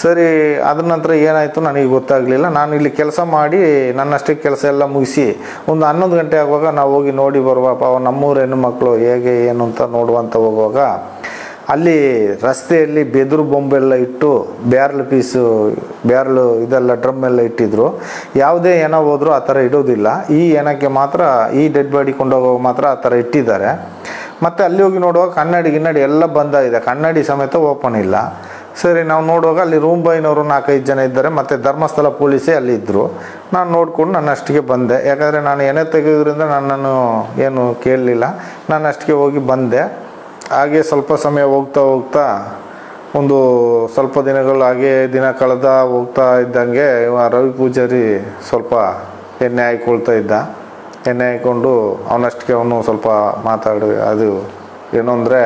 A: ಸರಿ, ಅದ್ರ ನಂತರ ಏನಾಯಿತು ನನಗೆ ಗೊತ್ತಾಗಲಿಲ್ಲ. ನಾನು ಇಲ್ಲಿ ಕೆಲಸ ಮಾಡಿ ನನ್ನಷ್ಟಕ್ಕೆ ಕೆಲಸ ಎಲ್ಲ ಮುಗಿಸಿ ಒಂದು 11 ಗಂಟೆ ಆಗುವಾಗ ನಾವು ಹೋಗಿ ನೋಡಿ ಬರುವಪ್ಪ, ನಮ್ಮೂರ ಹೆಣ್ಣು ಮಕ್ಕಳು ಹೇಗೆ ಏನು ಅಂತ ನೋಡುವಂತ ಹೋಗುವಾಗ ಅಲ್ಲಿ ರಸ್ತೆಯಲ್ಲಿ ಬೆದರು ಬೊಂಬೆಲ್ಲ ಇಟ್ಟು ಬ್ಯಾರ್ಲು ಇದೆಲ್ಲ ಡ್ರಮ್ ಎಲ್ಲ ಇಟ್ಟಿದ್ರು. ಯಾವುದೇ ಹೆಣ ಹೋದ್ರು ಆ ಥರ ಇಡೋದಿಲ್ಲ. ಈ ಹೆಣಕ್ಕೆ ಮಾತ್ರ, ಈ ಡೆಡ್ ಬಾಡಿ ಕೊಂಡೋಗುವಾಗ ಮಾತ್ರ ಆ ಥರ ಇಟ್ಟಿದ್ದಾರೆ. ಮತ್ತು ಅಲ್ಲಿ ಹೋಗಿ ನೋಡುವಾಗ ಗಿನ್ನಡಿ ಎಲ್ಲ ಬಂದಾಗಿದೆ, ಕನ್ನಡಿ ಸಮೇತ ಓಪನ್ ಇಲ್ಲ. ಸರಿ, ನಾವು ನೋಡುವಾಗ ಅಲ್ಲಿ ರೂಮ್ ಬಾಯ್ನವರು 4-5 ಜನ ಇದ್ದಾರೆ, ಮತ್ತು ಧರ್ಮಸ್ಥಳ ಪೊಲೀಸೇ ಅಲ್ಲಿ ಇದ್ದರು. ನಾನು ನೋಡಿಕೊಂಡು ನನ್ನಷ್ಟಿಗೆ ಬಂದೆ. ಯಾಕಂದರೆ ನಾನು ಎಣ್ಣೆ ತೆಗೆಯೋದ್ರಿಂದ ನನ್ನನ್ನು ಏನು ಕೇಳಲಿಲ್ಲ, ನನ್ನಷ್ಟಿಗೆ ಹೋಗಿ ಬಂದೆ. ಹಾಗೆ ಸ್ವಲ್ಪ ಸಮಯ ಹೋಗ್ತಾ ಒಂದು ಸ್ವಲ್ಪ ದಿನಗಳು ಹಾಗೆ ದಿನ ಕಳೆದ ಹೋಗ್ತಾ ಇದ್ದಂಗೆ ರವಿ ಪೂಜಾರಿ ಸ್ವಲ್ಪ ಎಣ್ಣೆ ಹಾಕ್ಕೊಳ್ತಾ ಇದ್ದ. ಎಣ್ಣೆ ಹಾಕ್ಕೊಂಡು ಅವನಷ್ಟಕ್ಕೆ ಅವನು ಸ್ವಲ್ಪ ಮಾತಾಡಿ, ಅದು ಏನು ಅಂದರೆ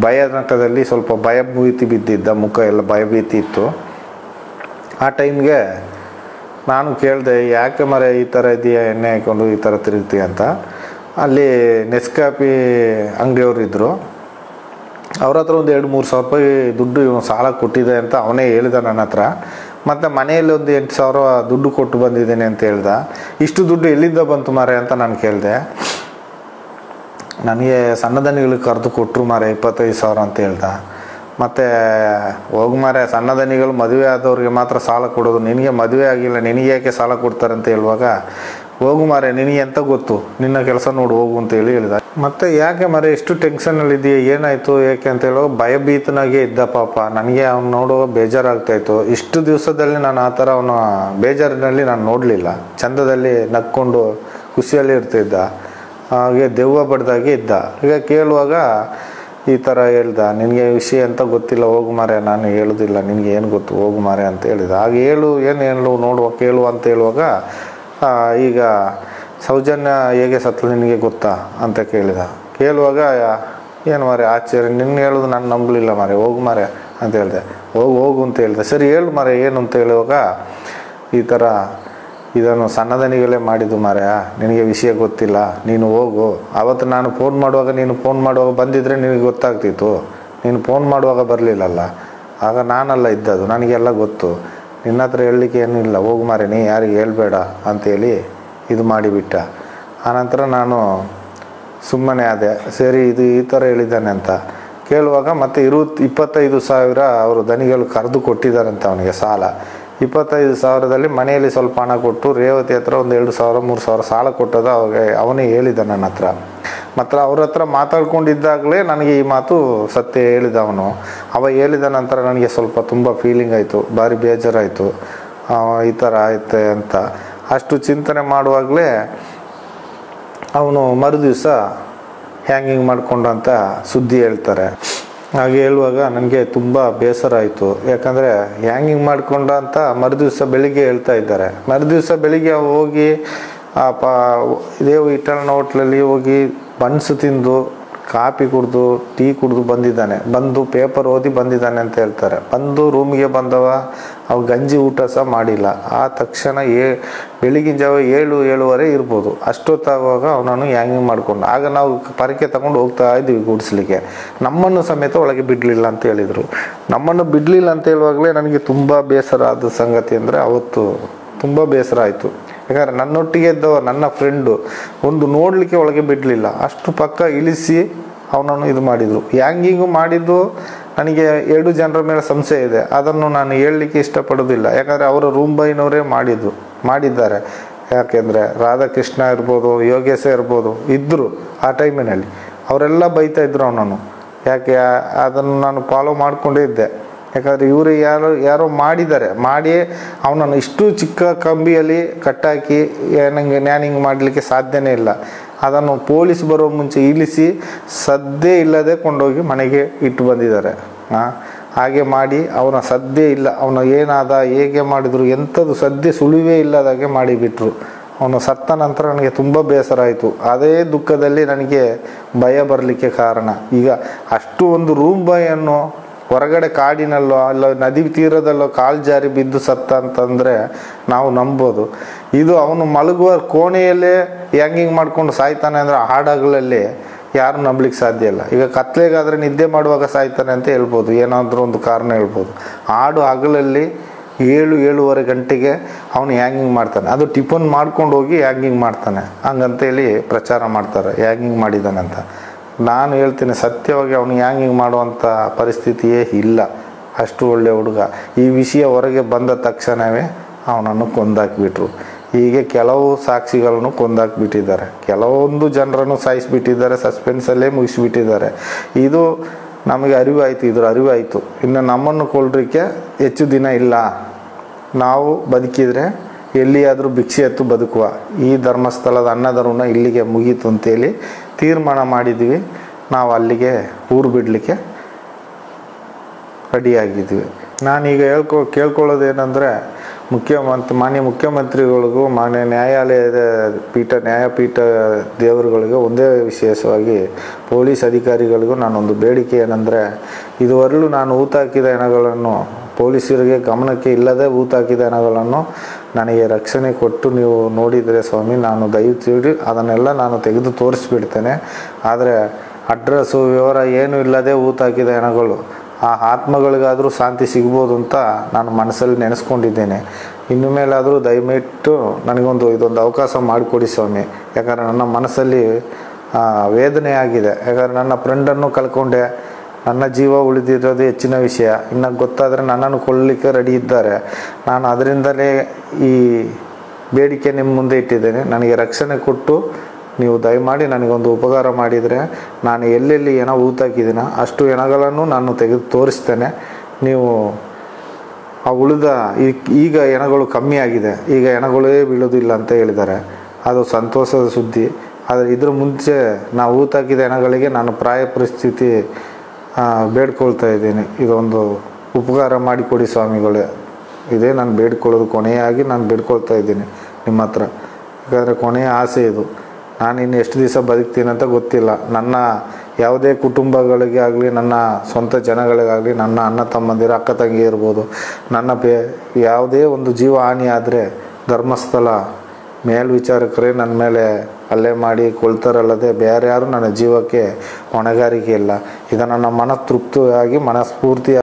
A: ಭಯನಟದಲ್ಲಿ ಸ್ವಲ್ಪ ಭಯಭೀತಿ ಬಿದ್ದಿದ್ದ, ಮುಖ ಎಲ್ಲ ಭಯಭೀತಿ ಇತ್ತು. ಆ ಟೈಮ್ಗೆ ನಾನು ಕೇಳಿದೆ, ಯಾಕೆ ಮರೆ ಈ ಥರ ಇದೆಯಾ, ಎಣ್ಣೆ ಹಾಕ್ಕೊಂಡು ಈ ಥರ ತಿರುಗ್ತೀಯ ಅಂತ. ಅಲ್ಲಿ ನೆಸ್ಕಾಫಿ ಅಂಗಡಿಯವರು ಇದ್ದರು. ಅವ್ರ ಹತ್ರ ಒಂದು 2-3 ಸಾವಿರ ರೂಪಾಯಿ ದುಡ್ಡು ಇವನು ಸಾಲ ಕೊಟ್ಟಿದೆ ಅಂತ ಅವನೇ ಹೇಳಿದ ನನ್ನ ಹತ್ರ. ಮತ್ತು ಮನೆಯಲ್ಲಿ ಒಂದು 8,000 ದುಡ್ಡು ಕೊಟ್ಟು ಬಂದಿದ್ದೇನೆ ಅಂತ ಹೇಳ್ದ. ಇಷ್ಟು ದುಡ್ಡು ಎಲ್ಲಿಂದ ಬಂತು ಮಾರೆ ಅಂತ ನಾನು ಕೇಳಿದೆ. ನನಗೆ ಸಣ್ಣದನಿಗಳಿಗೆ ಕರೆದು ಕೊಟ್ಟರು ಮಾರೆ 25,000 ಅಂತ ಹೇಳ್ದ. ಮತ್ತು ಹೋಗಿ ಮಾರೆ, ಸಣ್ಣದನಿಗಳು ಮದುವೆ ಆದವ್ರಿಗೆ ಮಾತ್ರ ಸಾಲ ಕೊಡೋದು, ನಿನಗೆ ಮದುವೆ ಆಗಿಲ್ಲ, ನಿನಗೆ ಯಾಕೆ ಸಾಲ ಕೊಡ್ತಾರೆ ಅಂತ ಹೇಳುವಾಗ, ಹೋಗು ಮಾರೆ ನಿನಗೆ ಎಂತ ಗೊತ್ತು, ನಿನ್ನ ಕೆಲಸ ನೋಡು ಹೋಗು ಅಂತ ಹೇಳಿದ. ಮತ್ತು ಯಾಕೆ ಮಾರೆ ಇಷ್ಟು ಟೆನ್ಷನಲ್ಲಿದೆಯಾ, ಏನಾಯಿತು ಏಕೆ ಅಂತ ಹೇಳುವಾಗ ಭಯಭೀತನಾಗೆ ಇದ್ದ ಪಾಪ. ನನಗೆ ಅವ್ನು ನೋಡುವಾಗ ಬೇಜಾರಾಗ್ತಾಯಿತ್ತು. ಇಷ್ಟು ದಿವಸದಲ್ಲಿ ನಾನು ಆ ಥರ ಅವನ ಬೇಜಾರಿನಲ್ಲಿ ನಾನು ನೋಡಲಿಲ್ಲ. ಚಂದದಲ್ಲಿ ನಕ್ಕೊಂಡು ಖುಷಿಯಲ್ಲಿ ಇರ್ತಿದ್ದ, ಹಾಗೆ ದೆವ್ವ ಬಡ್ದಾಗೆ ಇದ್ದ. ಈಗ ಕೇಳುವಾಗ ಈ ಥರ ಹೇಳ್ದ, ನಿನಗೆ ವಿಷಯ ಅಂತ ಗೊತ್ತಿಲ್ಲ, ಹೋಗು ಮಾರೆ, ನಾನು ಹೇಳೋದಿಲ್ಲ, ನಿನಗೆ ಏನು ಗೊತ್ತು, ಹೋಗು ಮಾರೆ ಅಂತ ಹೇಳಿದ. ಹಾಗೆ ಏನು ನೋಡುವ ಕೇಳುವ ಅಂತ ಹೇಳುವಾಗ, ಈಗ ಸೌಜನ್ಯ ಹೇಗೆ ಸತ್ಲು ನಿನಗೆ ಗೊತ್ತಾ ಅಂತ ಕೇಳಿದ. ಕೇಳುವಾಗ, ಏನು ಮಾರೆ ಆಶ್ಚರ್ಯ, ನಿನ್ನ ಹೇಳೋದು ನಾನು ನಂಬಲಿಲ್ಲ ಮಾರೆ, ಹೋಗು ಮಾರೆ ಅಂತ ಹೇಳಿದೆ. ಹೋಗು ಅಂತ ಹೇಳಿದೆ. ಸರಿ ಹೇಳು ಮಾರೆ ಏನು ಅಂತ ಹೇಳುವಾಗ, ಈ ಥರ ಇದನ್ನು ಸಣ್ಣದನಿಗಳೇ ಮಾಡಿದ್ದು ಮಾರೆ, ನಿನಗೆ ವಿಷಯ ಗೊತ್ತಿಲ್ಲ, ನೀನು ಹೋಗು. ಅವತ್ತು ನಾನು ಫೋನ್ ಮಾಡುವಾಗ ಬಂದಿದ್ದರೆ ನಿನಗೆ ಗೊತ್ತಾಗ್ತಿತ್ತು, ನೀನು ಫೋನ್ ಮಾಡುವಾಗ ಬರಲಿಲ್ಲಲ್ಲ, ಆಗ ನಾನೆಲ್ಲ ಇದ್ದದು, ನನಗೆಲ್ಲ ಗೊತ್ತು, ನಿನ್ನ ಹತ್ರ ಹೇಳಲಿಕ್ಕೆ ಏನಿಲ್ಲ, ಹೋಗು ಮಾರೆ, ನೀ ಯಾರಿಗೆ ಹೇಳ್ಬೇಡ ಅಂತೇಳಿ ಇದು ಮಾಡಿಬಿಟ್ಟ. ಆನಂತರ ನಾನು ಸುಮ್ಮನೆ ಆದೆ. ಸರಿ, ಇದು ಈ ಥರ ಹೇಳಿದ್ದಾನೆ ಅಂತ ಕೇಳುವಾಗ ಮತ್ತೆ 25,000 ಅವರು ದನಿಗಳು ಕರೆದು ಕೊಟ್ಟಿದ್ದಾರಂತ ಅವನಿಗೆ ಸಾಲ. 25,000ದಲ್ಲಿ ಮನೆಯಲ್ಲಿ ಸ್ವಲ್ಪ ಹಣ ಕೊಟ್ಟು ರೇವತಿ ಹತ್ರ ಒಂದು 2,000-3,000 ಸಾಲ ಕೊಟ್ಟದ ಅವನೇ ಹೇಳಿದ ನನ್ನ ಹತ್ರ. ಮಾತ್ರ ಅವ್ರ ಹತ್ರ ಮಾತಾಡ್ಕೊಂಡಿದ್ದಾಗಲೇ ನನಗೆ ಈ ಮಾತು ಸತ್ಯ ಹೇಳಿದ ಅವನು. ಹೇಳಿದ ನಂತರ ನನಗೆ ಸ್ವಲ್ಪ ತುಂಬ ಫೀಲಿಂಗ್ ಆಯಿತು, ಭಾರಿ ಬೇಜಾರಾಯಿತು, ಈ ಥರ ಆಯ್ತೆ ಅಂತ. ಅಷ್ಟು ಚಿಂತನೆ ಮಾಡುವಾಗಲೇ ಅವನು ಮರುದಿವಸ ಹ್ಯಾಂಗಿಂಗ್ ಮಾಡಿಕೊಂಡ ಅಂತ ಸುದ್ದಿ ಹೇಳ್ತಾರೆ. ಹಾಗೆ ಹೇಳುವಾಗ ನನಗೆ ತುಂಬ ಬೇಸರ ಆಯಿತು. ಯಾಕಂದರೆ ಹ್ಯಾಂಗಿಂಗ್ ಮಾಡಿಕೊಂಡ ಅಂತ ಮರುದಿವಸ ಬೆಳಿಗ್ಗೆ ಹೇಳ್ತಾ ಇದ್ದಾರೆ. ಮರುದಿವಸ ಬೆಳಿಗ್ಗೆ ಹೋಗಿ ಇದೇ ಇಟರ್ನ್ ಹೋಟ್ಲಲ್ಲಿ ಹೋಗಿ ಬನ್ಸು ತಿಂದು ಕಾಫಿ ಕುಡಿದು ಟೀ ಕುಡಿದು ಬಂದಿದ್ದಾನೆ. ಬಂದು ಪೇಪರ್ ಓದಿ ಬಂದಿದ್ದಾನೆ ಅಂತ ಹೇಳ್ತಾರೆ. ಬಂದು ರೂಮಿಗೆ ಬಂದವ ಅವು ಗಂಜಿ ಊಟ ಸಹ ಮಾಡಿಲ್ಲ. ಆ ತಕ್ಷಣ ಬೆಳಗಿನ ಜಾವ 7-7:30 ಇರ್ಬೋದು. ಅಷ್ಟೊತ್ತಾಗುವಾಗ ಅವನನ್ನು ಹ್ಯಾಂಗಿಂಗ್ ಮಾಡಿಕೊಂಡು ಆಗ ನಾವು ಪರಕೆ ತಗೊಂಡು ಹೋಗ್ತಾ ಇದ್ದೀವಿ ಗುಡಿಸ್ಲಿಕ್ಕೆ. ನಮ್ಮನ್ನು ಸಮೇತ ಒಳಗೆ ಬಿಡಲಿಲ್ಲ ಅಂತ ಹೇಳಿದರು. ನಮ್ಮನ್ನು ಬಿಡಲಿಲ್ಲ ಅಂತ ಹೇಳುವಾಗಲೇ ನನಗೆ ತುಂಬ ಬೇಸರ ಆದ ಸಂಗತಿ ಅಂದರೆ ಅವತ್ತು ತುಂಬ ಬೇಸರ ಆಯಿತು. ಯಾಕಂದರೆ ನನ್ನೊಟ್ಟಿಗೆ ಇದ್ದವ ನನ್ನ ಫ್ರೆಂಡು ಒಂದು ನೋಡಲಿಕ್ಕೆ ಒಳಗೆ ಬಿಡಲಿಲ್ಲ. ಅಷ್ಟು ಪಕ್ಕ ಇಳಿಸಿ ಅವನನ್ನು ಇದು ಮಾಡಿದರು. ಹ್ಯಾಂಗಿಂಗು ಮಾಡಿದ್ದು ನನಗೆ 2 ಜನರ ಮೇಲೆ ಸಂಶಯ ಇದೆ. ಅದನ್ನು ನಾನು ಹೇಳಲಿಕ್ಕೆ ಇಷ್ಟಪಡೋದಿಲ್ಲ. ಯಾಕಂದರೆ ಅವರ ರೂಮ್ ಬಾಯ್ನವರೇ ಮಾಡಿದ್ದಾರೆ. ಯಾಕೆಂದರೆ ರಾಧಾಕೃಷ್ಣ ಇರ್ಬೋದು, ಯೋಗೇಶ ಇರ್ಬೋದು, ಇದ್ದರು ಆ ಟೈಮಿನಲ್ಲಿ. ಅವರೆಲ್ಲ ಬೈತಾ ಇದ್ರು ಅವನನ್ನು. ಯಾಕೆ ಅದನ್ನು ನಾನು ಫಾಲೋ ಮಾಡಿಕೊಂಡೇ ಇದ್ದೆ. ಯಾಕಂದರೆ ಇವರು ಯಾರೋ ಮಾಡಿ ಅವನನ್ನು ಇಷ್ಟು ಚಿಕ್ಕ ಕಂಬಿಯಲ್ಲಿ ಕಟ್ಟಾಕಿ ನ್ಯಾನಿಂಗ್ ಮಾಡಲಿಕ್ಕೆ ಸಾಧ್ಯನೇ ಇಲ್ಲ. ಅದನ್ನು ಪೊಲೀಸ್ ಬರೋ ಮುಂಚೆ ಇಳಿಸಿ ಸದ್ದೇ ಇಲ್ಲದೆ ಕೊಂಡೋಗಿ ಮನೆಗೆ ಇಟ್ಟು ಬಂದಿದ್ದಾರೆ. ಹಾಗೆ ಮಾಡಿ ಅವನ ಸದ್ದೇ ಇಲ್ಲ, ಅವನ ಏನಾದ ಹೇಗೆ ಮಾಡಿದ್ರು ಎಂಥದ್ದು ಸದ್ದೆ ಸುಳಿವೇ ಇಲ್ಲದಾಗೆ ಮಾಡಿಬಿಟ್ರು. ಅವನು ಸತ್ತ ನಂತರ ನನಗೆ ತುಂಬ ಬೇಸರ ಆಯಿತು. ಅದೇ ದುಃಖದಲ್ಲಿ ನನಗೆ ಭಯ ಬರಲಿಕ್ಕೆ ಕಾರಣ. ಈಗ ಅಷ್ಟು ಒಂದು ರೂಮ್ ಬಾಯನ್ನು ಹೊರಗಡೆ ಕಾಡಿನಲ್ಲೋ ಅಲ್ಲ ನದಿ ತೀರದಲ್ಲೋ ಕಾಲು ಜಾರಿ ಬಿದ್ದು ಸತ್ತ ಅಂತಂದರೆ ನಾವು ನಂಬೋದು. ಇದು ಅವನು ಮಲಗುವ ಕೋಣೆಯಲ್ಲೇ ಹ್ಯಾಂಗಿಂಗ್ ಮಾಡ್ಕೊಂಡು ಸಾಯ್ತಾನೆ ಅಂದರೆ ಹಾಡಗಳಲ್ಲಿ ಯಾರು ನಂಬಲಿಕ್ಕೆ ಸಾಧ್ಯ ಇಲ್ಲ. ಈಗ ಕತ್ಲೆಗಾದರೆ ನಿದ್ದೆ ಮಾಡುವಾಗ ಸಾಯ್ತಾನೆ ಅಂತ ಹೇಳ್ಬೋದು, ಏನಾದರೂ ಒಂದು ಕಾರಣ ಹೇಳ್ಬೋದು. ಹಾಡು ಹಗಲಲ್ಲಿ 7-7:30 ಗಂಟೆಗೆ ಅವನು ಹ್ಯಾಂಗಿಂಗ್ ಮಾಡ್ತಾನೆ. ಅದು ಟಿಫನ್ ಮಾಡ್ಕೊಂಡು ಹೋಗಿ ಹ್ಯಾಂಗಿಂಗ್ ಮಾಡ್ತಾನೆ ಹಂಗಂತೇಳಿ ಪ್ರಚಾರ ಮಾಡ್ತಾರೆ ಹ್ಯಾಂಗಿಂಗ್ ಮಾಡಿದ್ದಾನಂತ. ನಾನು ಹೇಳ್ತೀನಿ ಸತ್ಯವಾಗಿ ಅವನು ಹ್ಯಾಂಗಿಂಗ್ ಮಾಡುವಂಥ ಪರಿಸ್ಥಿತಿಯೇ ಇಲ್ಲ. ಅಷ್ಟು ಒಳ್ಳೆಯ ಹುಡುಗ. ಈ ವಿಷಯ ಹೊರಗೆ ಬಂದ ತಕ್ಷಣವೇ ಅವನನ್ನು ಕೊಂದಾಕಿಬಿಟ್ರು. ಹೀಗೆ ಕೆಲವು ಸಾಕ್ಷಿಗಳನ್ನು ಕೊಂದಾಕಿಬಿಟ್ಟಿದ್ದಾರೆ, ಕೆಲವೊಂದು ಜನರನ್ನು ಸಾಯಿಸಿಬಿಟ್ಟಿದ್ದಾರೆ, ಸಸ್ಪೆನ್ಸಲ್ಲೇ ಮುಗಿಸಿಬಿಟ್ಟಿದ್ದಾರೆ. ಇದು ನಮಗೆ ಅರಿವಾಯಿತು, ಇದರ ಅರಿವಾಯಿತು. ಇನ್ನು ನಮ್ಮನ್ನು ಕೊಲ್ಲಲಿಕ್ಕೆ ಹೆಚ್ಚು ದಿನ ಇಲ್ಲ. ನಾವು ಬದುಕಿದರೆ ಎಲ್ಲಿಯಾದರೂ ಭಿಕ್ಷೆ ಎತ್ತು ಬದುಕುವ. ಈ ಧರ್ಮಸ್ಥಳದ ಅನ್ನಧರ್ಮನ ಇಲ್ಲಿಗೆ ಮುಗೀತು ಅಂತೇಳಿ ತೀರ್ಮಾನ ಮಾಡಿದ್ವಿ. ನಾವು ಅಲ್ಲಿಗೆ ಊರು ಬಿಡಲಿಕ್ಕೆ ರೆಡಿಯಾಗಿದ್ವಿ. ನಾನೀಗ ಕೇಳ್ಕೊಳ್ಳೋದೇನೆಂದರೆ ಮಾನ್ಯ ಮುಖ್ಯಮಂತ್ರಿಗಳಿಗೂ ಮಾನ್ಯ ನ್ಯಾಯಪೀಠ ದೇವರುಗಳಿಗೂ ಒಂದೇ ವಿಶೇಷವಾಗಿ ಪೊಲೀಸ್ ಅಧಿಕಾರಿಗಳಿಗೂ ನಾನೊಂದು ಬೇಡಿಕೆ ಏನೆಂದರೆ, ಇದುವರೆಗೂ ನಾನು ಊತಾಕಿದ ಹೆಣಗಳನ್ನು ಪೊಲೀಸರಿಗೆ ಗಮನಕ್ಕೆ ಇಲ್ಲದೆ ಊತಾಕಿದ ಹೆಣಗಳನ್ನು ನನಗೆ ರಕ್ಷಣೆ ಕೊಟ್ಟು ನೀವು ನೋಡಿದರೆ ಸ್ವಾಮಿ, ನಾನು ದಯವಿಟ್ಟು ಅದನ್ನೆಲ್ಲ ನಾನು ತೆಗೆದು ತೋರಿಸ್ಬಿಡ್ತೇನೆ. ಆದರೆ ಅಡ್ರೆಸ್ಸು ವಿವರ ಏನೂ ಇಲ್ಲದೆ ಊತಾಕಿದ ಹೆಣಗಳು ಆ ಆತ್ಮಗಳಿಗಾದರೂ ಶಾಂತಿ ಸಿಗ್ಬೋದು ಅಂತ ನಾನು ಮನಸ್ಸಲ್ಲಿ ನೆನೆಸ್ಕೊಂಡಿದ್ದೇನೆ. ಇನ್ನು ಮೇಲಾದರೂ ದಯವಿಟ್ಟು ಇದೊಂದು ಅವಕಾಶ ಮಾಡಿಕೊಡಿ ಸ್ವಾಮಿ. ಯಾಕಂದರೆ ನನ್ನ ಮನಸ್ಸಲ್ಲಿ ವೇದನೆ ಆಗಿದೆ. ಯಾಕಂದರೆ ನನ್ನ ಫ್ರೆಂಡನ್ನು ಕಳ್ಕೊಂಡೆ, ನನ್ನ ಜೀವ ಉಳಿದಿರೋದು ಹೆಚ್ಚಿನ ವಿಷಯ. ಇನ್ನು ಗೊತ್ತಾದರೆ ನನ್ನನ್ನು ಕೊಲ್ಲಲಿಕ್ಕೆ ರೆಡಿ ಇದ್ದಾರೆ. ನಾನು ಅದರಿಂದಲೇ ಈ ಬೇಡಿಕೆ ನಿಮ್ಮ ಮುಂದೆ ಇಟ್ಟಿದ್ದೇನೆ. ನನಗೆ ರಕ್ಷಣೆ ಕೊಟ್ಟು ನೀವು ದಯಮಾಡಿ ನನಗೊಂದು ಉಪಕಾರ ಮಾಡಿದರೆ ನಾನು ಎಲ್ಲೆಲ್ಲಿ ಹೆಣ ಊತಾಕಿದ್ದೀನೋ ಅಷ್ಟು ಹೆಣಗಳನ್ನು ನಾನು ತೆಗೆದು ತೋರಿಸ್ತೇನೆ. ನೀವು ಆ ಉಳಿದ ಈಗ ಹೆಣಗಳು ಕಮ್ಮಿ ಆಗಿದೆ, ಈಗ ಹೆಣಗಳೇ ಬೀಳೋದಿಲ್ಲ ಅಂತ ಹೇಳಿದ್ದಾರೆ. ಅದು ಸಂತೋಷದ ಸುದ್ದಿ. ಆದರೆ ಇದ್ರ ಮುಂಚೆ ನಾವು ಊತಾಕಿದ ಹೆಣಗಳಿಗೆ ನಾನು ಪ್ರಾಯ ಪರಿಸ್ಥಿತಿ ಬೇಡ್ಕೊಳ್ತಾ ಇದ್ದೀನಿ. ಇದೊಂದು ಉಪಕಾರ ಮಾಡಿಕೊಡಿ ಸ್ವಾಮಿಗಳೇ. ಇದೇ ನಾನು ಬೇಡ್ಕೊಳ್ಳೋದು, ಕೊನೆಯಾಗಿ ನಾನು ಬೇಡ್ಕೊಳ್ತಾ ಇದ್ದೀನಿ ನಿಮ್ಮ ಹತ್ರ. ಯಾಕಂದರೆ ಕೊನೆಯ ಆಸೆ ಇದು. ನಾನು ಇನ್ನು ಎಷ್ಟು ದಿವಸ ಬದುಕ್ತೀನಿ ಅಂತ ಗೊತ್ತಿಲ್ಲ. ನನ್ನ ಯಾವುದೇ ಕುಟುಂಬಗಳಿಗೆ ಆಗಲಿ, ನನ್ನ ಸ್ವಂತ ಜನಗಳಿಗಾಗಲಿ, ನನ್ನ ಅಣ್ಣ ತಮ್ಮಂದಿರ ಅಕ್ಕ ತಂಗಿ ಇರ್ಬೋದು, ನನ್ನ ಯಾವುದೇ ಒಂದು ಜೀವ ಹಾನಿ ಆದರೆ ಧರ್ಮಸ್ಥಳ ಮೇಲ್ವಿಚಾರಕರೇ ನನ್ನ ಮೇಲೆ ಹಲ್ಲೆ ಮಾಡಿ ಕೊಳ್ತಾರಲ್ಲದೆ ಬೇರೆ ಯಾರು ನನ್ನ ಜೀವಕ್ಕೆ ಹೊಣೆಗಾರಿಕೆ ಇಲ್ಲ. ಇದು ನನ್ನ ಮನಸ್ತೃಪ್ತಿಯಾಗಿ ಮನಸ್ಫೂರ್ತಿ